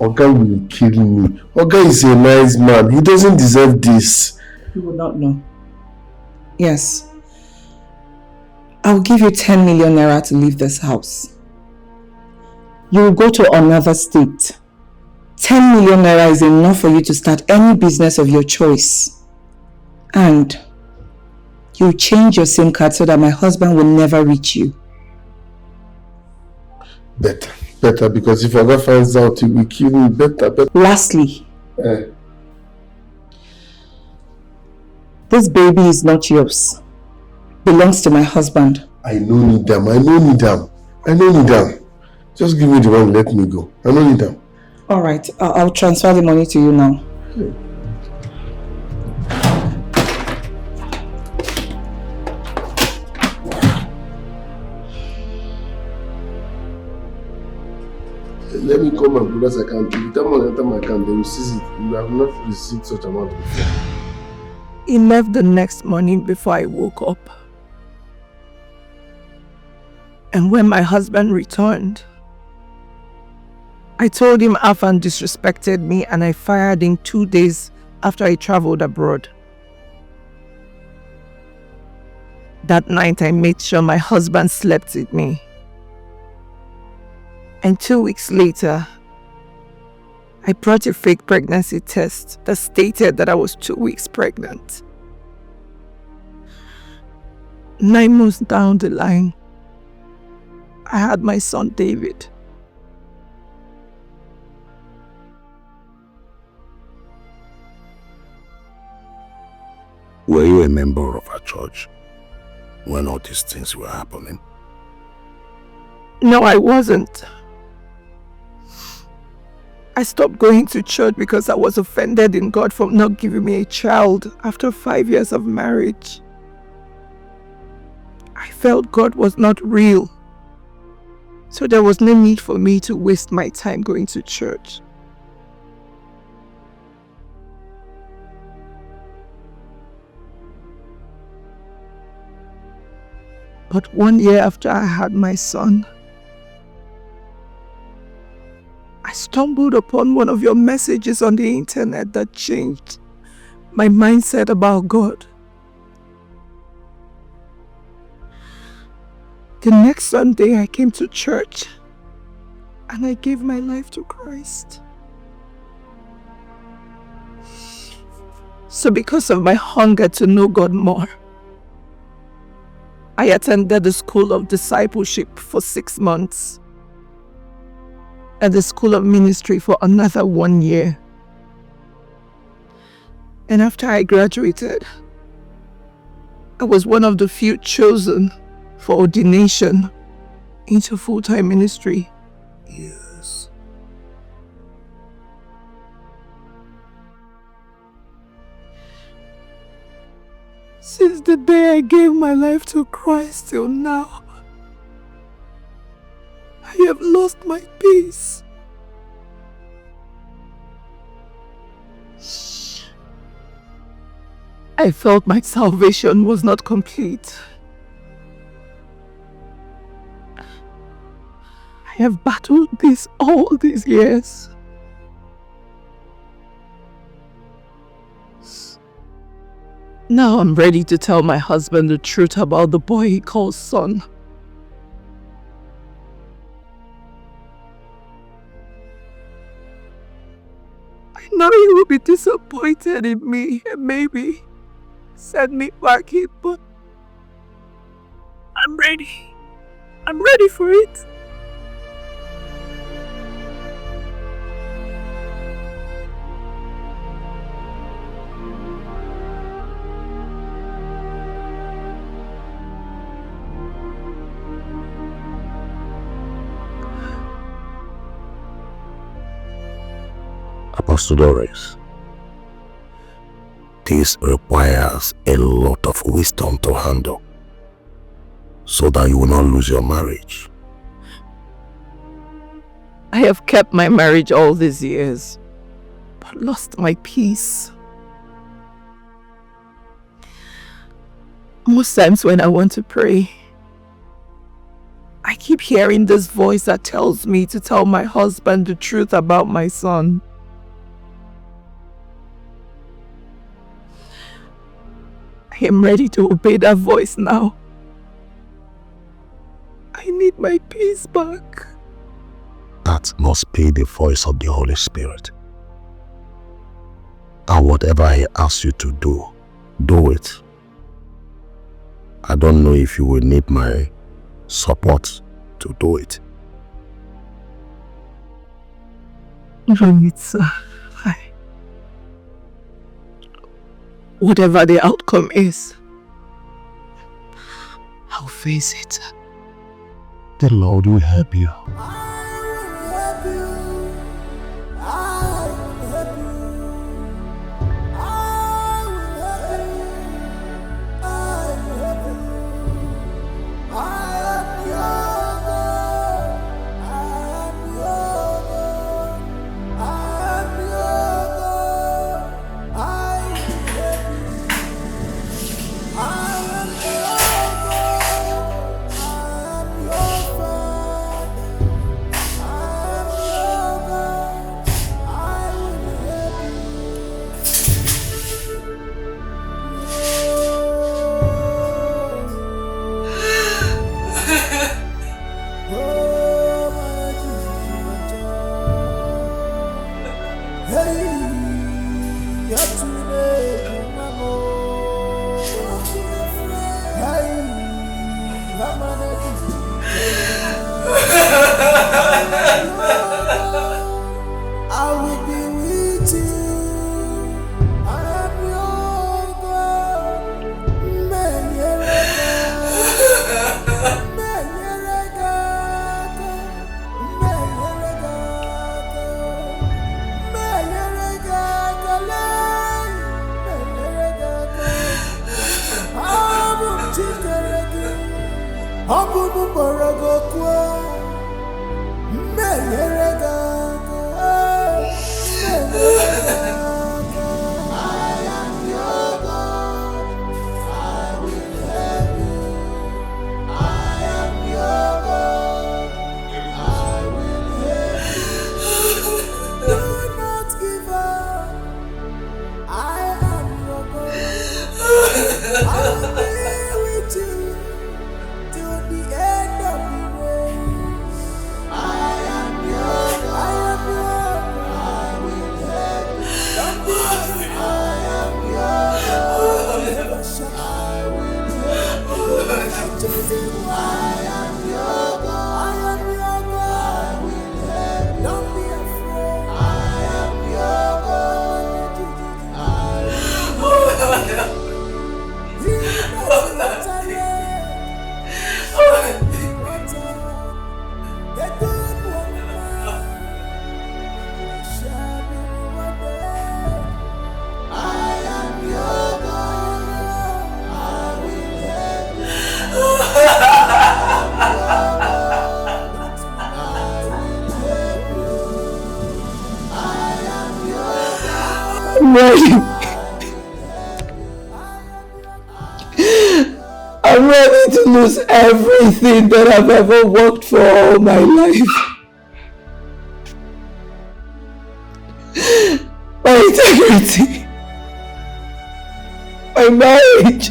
Oga will kill me. Oga is a nice man. He doesn't deserve this. You will not know. Yes. I'll give you 10 million naira to leave this house. You will go to another state. 10 million naira is enough for you to start any business of your choice. And you change your SIM card so that my husband will never reach you. Better, because if Oga finds out, he will kill me. Better. Lastly, this baby is not yours. Belongs to my husband. I no need them. Just give me the one, let me go. I don't need them. Alright, I'll transfer the money to you now. Let me call my brother's account. If you tell me enter my account, they will seize it. You have not received such amount before. He left the next morning before I woke up. And when my husband returned, I told him Afan disrespected me and I fired him 2 days after I traveled abroad. That night I made sure my husband slept with me. And 2 weeks later, I brought a fake pregnancy test that stated that I was 2 weeks pregnant. 9 months down the line, I had my son David. Were you a member of our church when all these things were happening? No, I wasn't. I stopped going to church because I was offended in God for not giving me a child after 5 years of marriage. I felt God was not real. So there was no need for me to waste my time going to church. But 1 year after I had my son, I stumbled upon one of your messages on the internet that changed my mindset about God. The next Sunday I came to church and I gave my life to Christ. So because of my hunger to know God more, I attended the School of Discipleship for 6 months and the School of Ministry for another 1 year. And after I graduated, I was one of the few chosen for ordination into full-time ministry. Yes. Since the day I gave my life to Christ till now, I have lost my peace. I felt my salvation was not complete. I have battled this all these years. Now I'm ready to tell my husband the truth about the boy he calls son. I know he will be disappointed in me and maybe send me back here, but I'm ready. I'm ready for it. Apostle Doris, this requires a lot of wisdom to handle. so that you will not lose your marriage. I have kept my marriage all these years, but lost my peace. Most times when I want to pray, I keep hearing this voice that tells me to tell my husband the truth about my son. I am ready to obey that voice now. I need my peace back. That must be the voice of the Holy Spirit. And whatever He asks you to do, do it. I don't know if you will need my support to do it. No need, sir. Whatever the outcome is, I'll face it. The Lord will help you. I'm ready to lose everything that I've ever worked for all my life. My integrity. My marriage.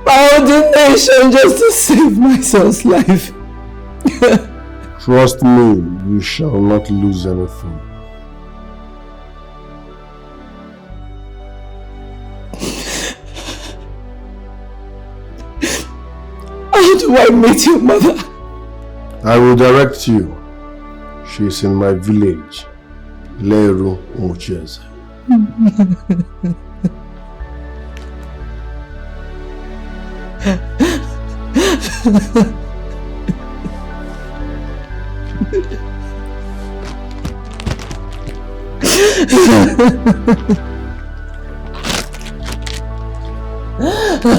My ordination just to save my son's life. Trust me, you shall not lose anything. How do I meet your mother? I will direct you. She is in my village, Leru Umucheze. The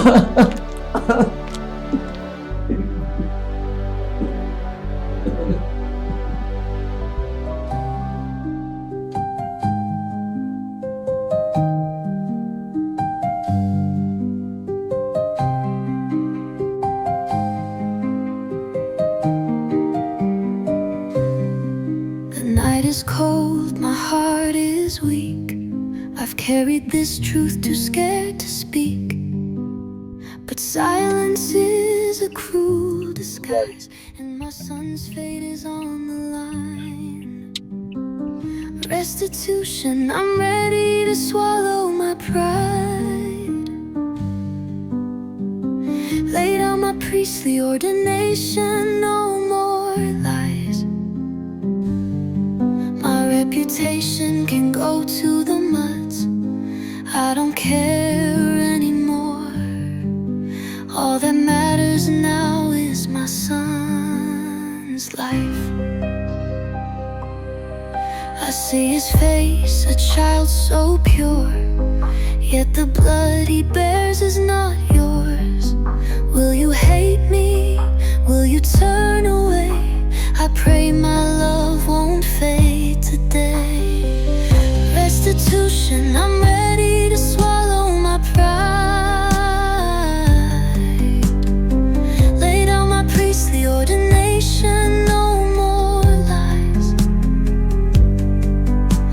night is cold, my heart is weak. I've carried this truth too scared to speak. But silence is a cruel disguise, and my son's fate is on the line. Restitution, I'm ready to swallow my pride. Lay down my priestly ordination, no more lies. My reputation can go to the muds. I don't care anymore. All that matters now is my son's life. I see his face, a child so pure, yet the blood he bears is not yours. Will you hate me? Will you turn away? I pray my love won't fade today. Restitution, I'm ready to swallow my pride. Lay down my priestly ordination, no more lies.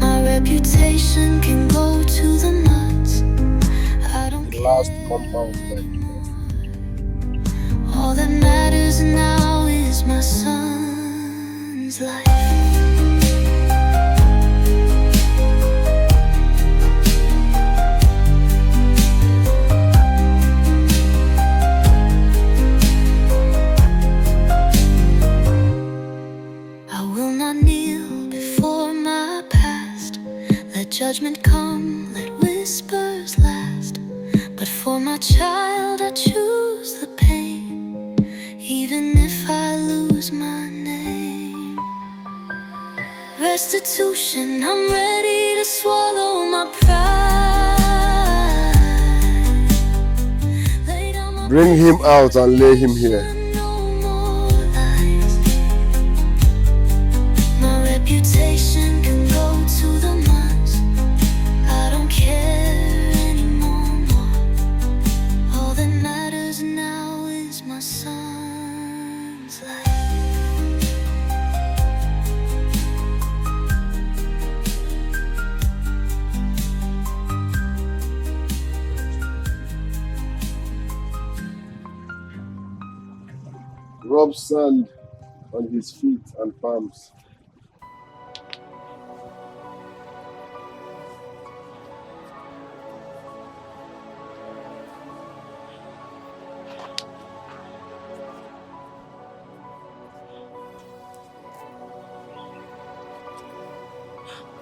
My reputation can go to the nuts. I don't care. Last compound thing. All that matters now is my son's life. I will not kneel before my past. Let judgment come, let whispers last. But for my child I choose the pain, even if I lose my name. Restitution, I'm ready to swallow my pride. Lay down my Bring him out and lay him here. My reputation can go to the muds. I don't care anymore. All that matters now is my son's life. Rub sand on his feet and palms.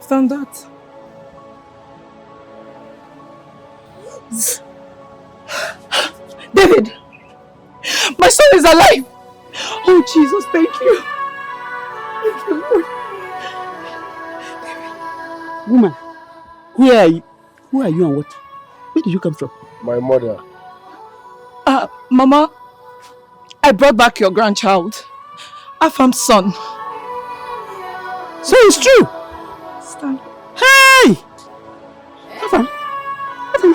Done that. David! My son is alive! Oh, Jesus, thank you. Thank you, Lord. Woman, who are you? Who are you and what? Where did you come from? My mother. Mama, I brought back your grandchild. Afam's son. So it's true. Stand. Hey! Afam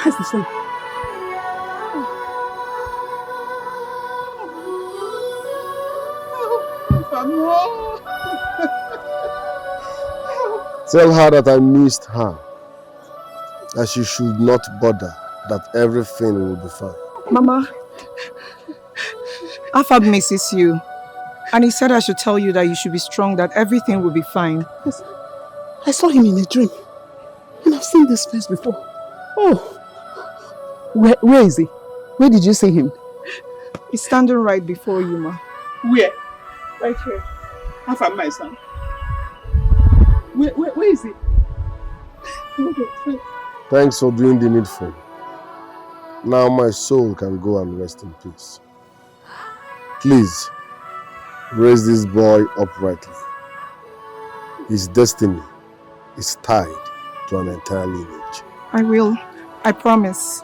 has the son. Tell her that I missed her, that she should not bother, that everything will be fine. Mama, Afab misses you. And he said I should tell you that you should be strong, that everything will be fine. Yes. I saw him in a dream. And I've seen this face before. Oh. Where is he? Where did you see him? He's standing right before you, Ma. Where? Right here. Afam, my son. Where is he? Thanks for doing the needful. Now my soul can go and rest in peace. Please, raise this boy uprightly. His destiny is tied to an entire lineage. I will. I promise.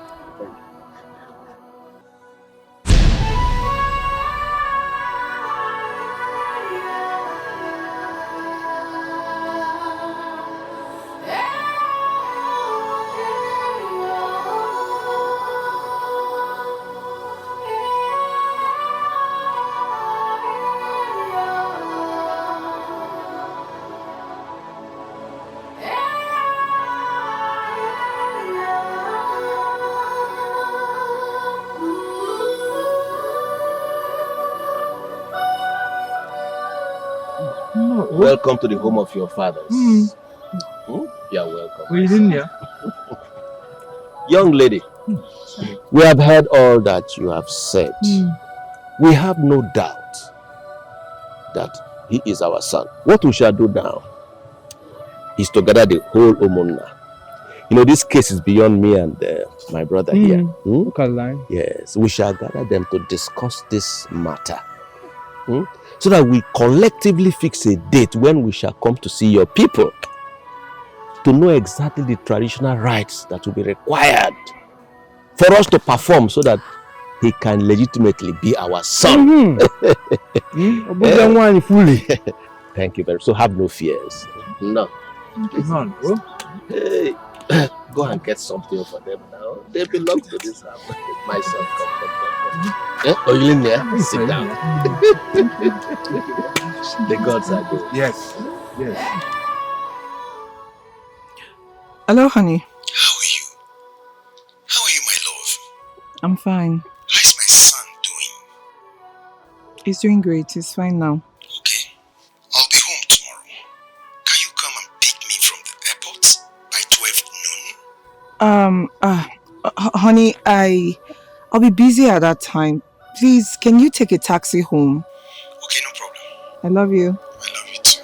Welcome to the home of your fathers. Hmm? You're welcome. We didn't hear. Young lady, we have heard all that you have said. We have no doubt that he is our son. What we shall do now is to gather the whole Umunna. You know, this case is beyond me and my brother here. Yes, we shall gather them to discuss this matter. So that we collectively fix a date when we shall come to see your people to know exactly the traditional rites that will be required for us to perform so that he can legitimately be our son. Thank you very much. So have no fears. No. Hey, go and get something for them now. They belong to this house. My son, come. Oh, you in there? Sit down. The gods are good. Yes. Yes. Hello, honey. How are you? How are you, my love? I'm fine. How's my son doing? He's doing great. He's fine now. Okay. I'll be home tomorrow. Can you come and pick me from the airport by 12 noon? Honey, I'll be busy at that time. Please, can you take a taxi home? Okay, no problem. I love you. I love you too.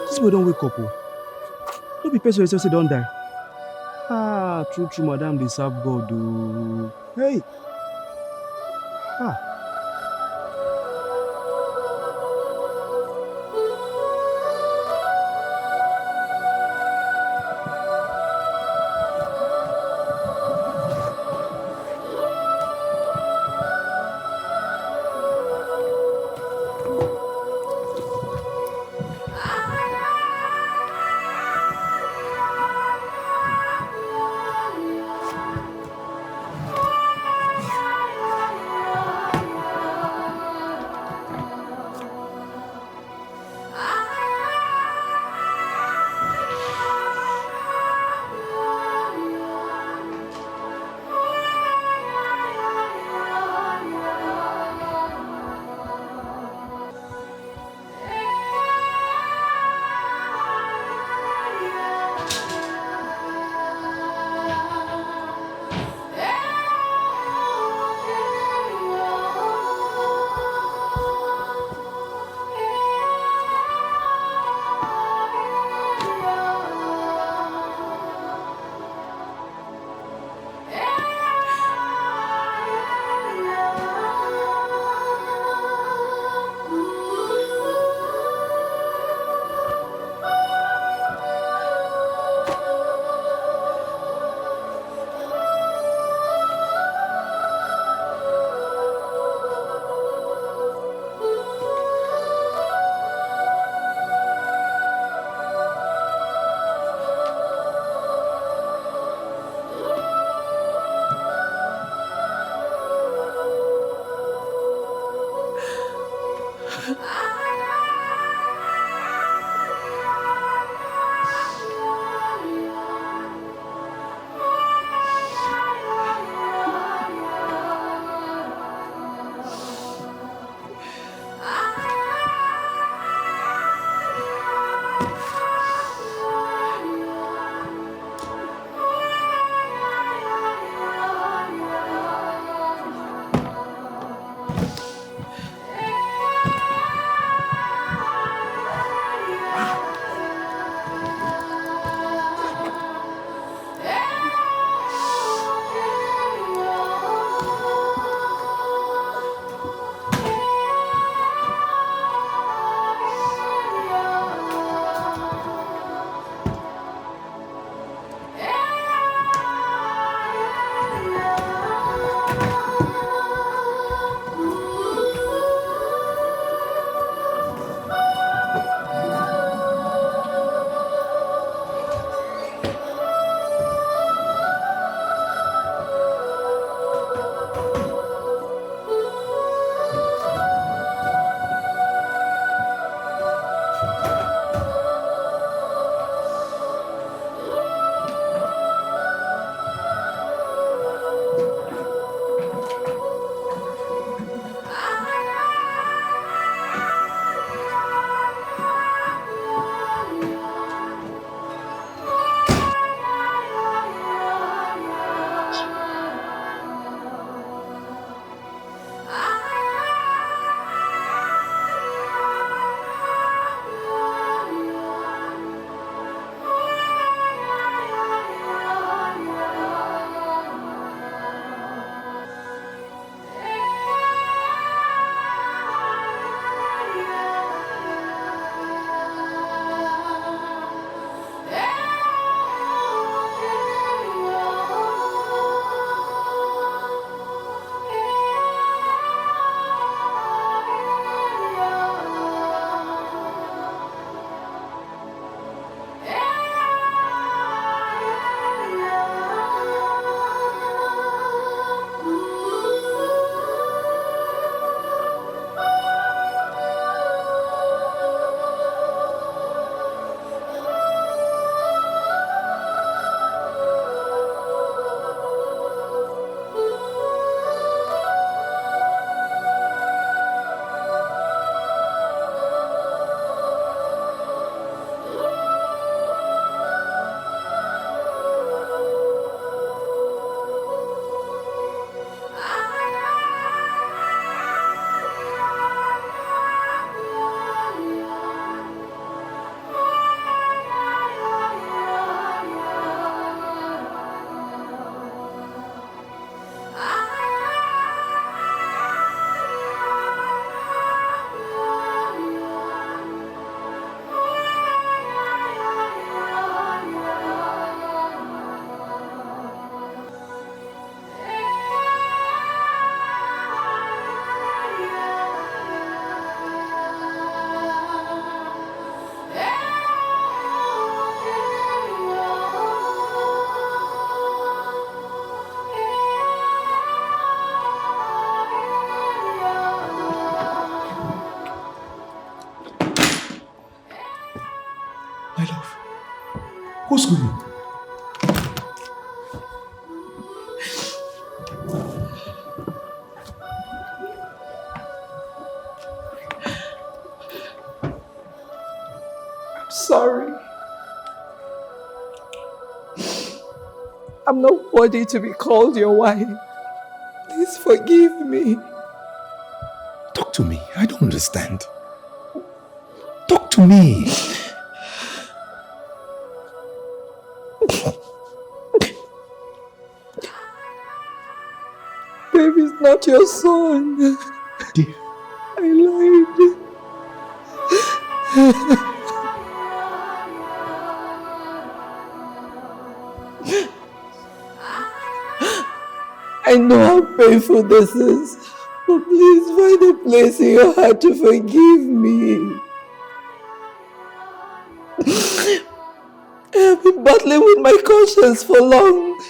This boy don't wake up. Don't be person yourself say don't die. True, madam, they serve God. Hey. My love, who's going? I'm sorry. I'm not worthy to be called your wife. Please forgive me. Talk to me. I don't understand. Talk to me. Baby's not your son. Dave. I lied. I know how painful this is, but please find a place in your heart to forgive me. I have been battling with my conscience for long.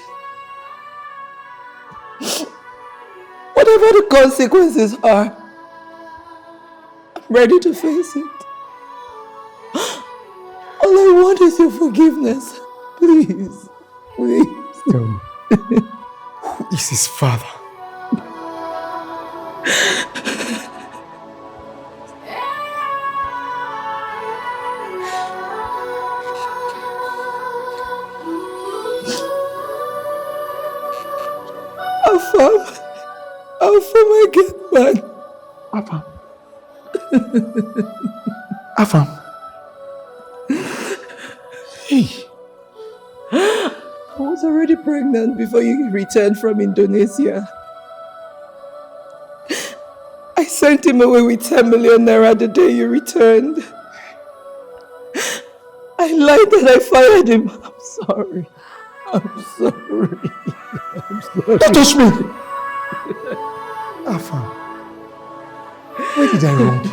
Whatever the consequences are, I'm ready to face it. All I want is your forgiveness. Please, please. Tell me, who is his father? Afam, I get mad. Afam. Hey. I was already pregnant before you returned from Indonesia. I sent him away with 10 million naira the day you returned. I lied that I fired him. I'm sorry. I'm sorry. I'm sorry. Don't touch me! Afam, where did I wrong you?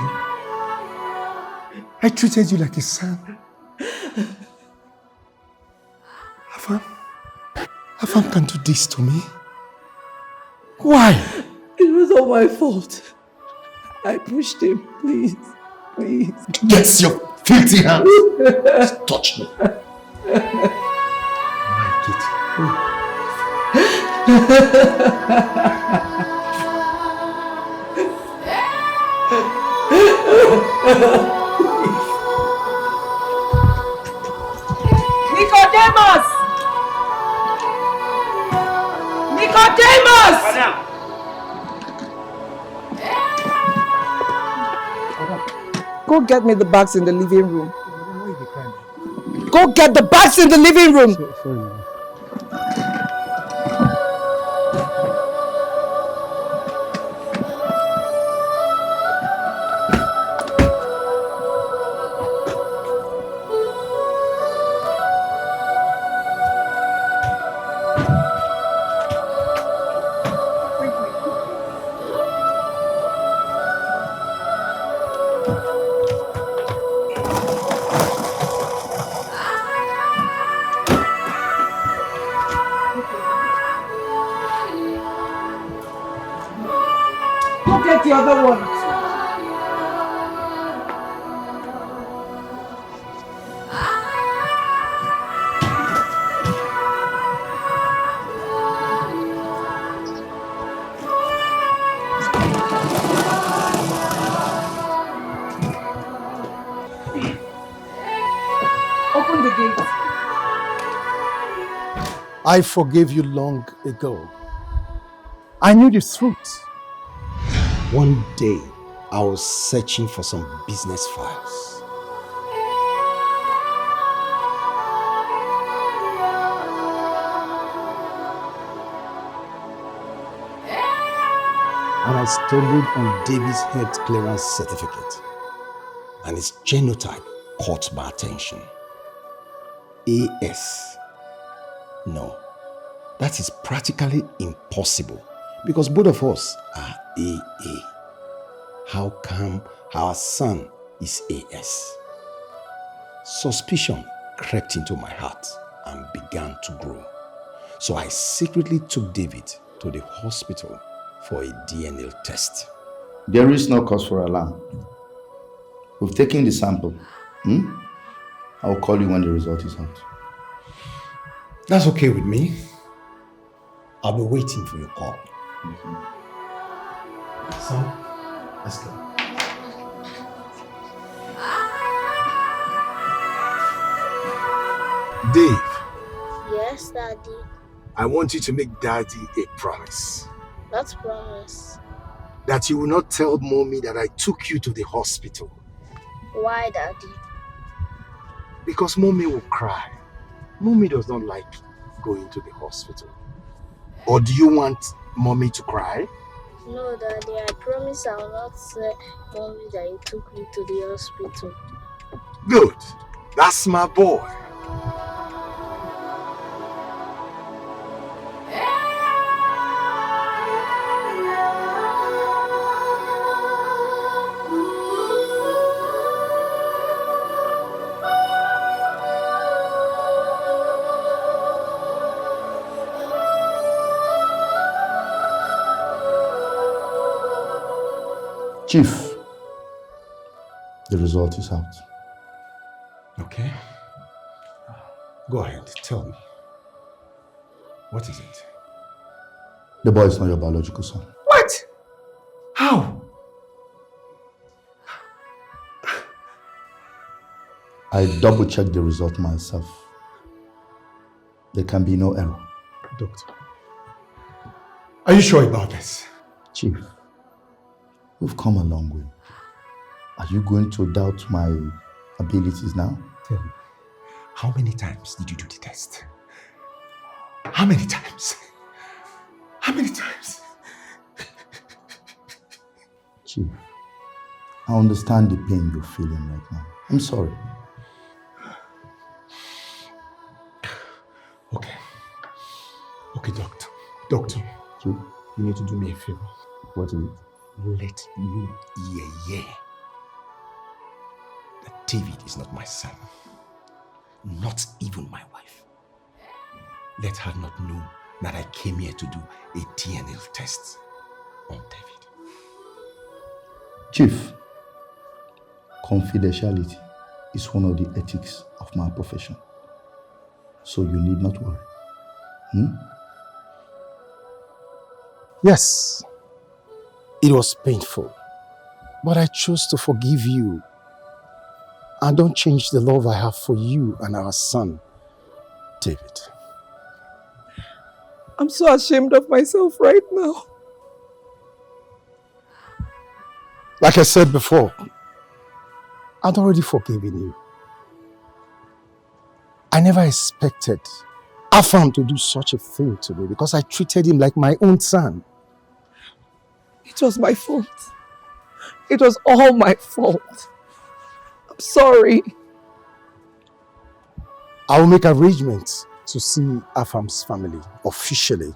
I treated you like a son. Afam can do this to me? Why? It was all my fault. I pushed him. Please, please. Get your filthy hands. Just touch me. Nicodemus! Nicodemus! Madam. Go get me the bags in the living room. Go get the bags in the living room. Sorry. Go get the other one. Open the gate. I forgave you long ago. I knew the truth. One day, I was searching for some business files. And I stumbled on David's health clearance certificate. And his genotype caught my attention. AS. No, that is practically impossible because both of us are AA. How come our son is AS? Suspicion crept into my heart and began to grow. So I secretly took David to the hospital for a DNA test. There is no cause for alarm. We've taken the sample. I'll call you when the result is out. That's okay with me. I'll be waiting for your call. So, let's go. Dave, Yes, Daddy. I want you to make Daddy a promise That's promise. that you will not tell Mommy that I took you to the hospital, Why, Daddy? because Mommy will cry. Mommy does not like going to the hospital. Or do you want Mommy to cry? No, Daddy, I promise I will not tell Mommy that you took me to the hospital. Good. That's my boy. Chief, the result is out. Okay. Go ahead, tell me. What is it? The boy is not your biological son. What? How? I double-checked the result myself. There can be no error. Doctor, are you sure about this? Chief, we've come a long way. Are you going to doubt my abilities now? Tell me, how many times did you do the test? How many times? How many times? Chief, I understand the pain you're feeling right now. I'm sorry. Okay. Okay, doctor. Doctor, you need to do me a favor. What is it? Let no hear that David is not my son. Not even my wife. Let her not know that I came here to do a DNA test on David. Chief, confidentiality is one of the ethics of my profession. So you need not worry. Yes, it was painful, but I chose to forgive you. And don't change the love I have for you and our son, David. I'm so ashamed of myself right now. Like I said before, I'd already forgiven you. I never expected Afam to do such a thing to me because I treated him like my own son. It was my fault. It was all my fault. I'm sorry. I will make arrangements to see Afam's family officially.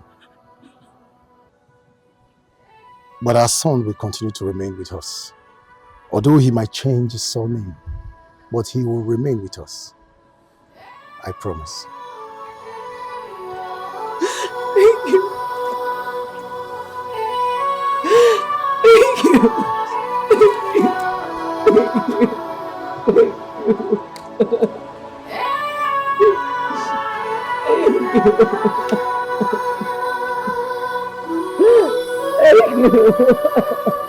But our son will continue to remain with us. Although he might change his surname, but he will remain with us. I promise. Thank you. Thank you. Thank you.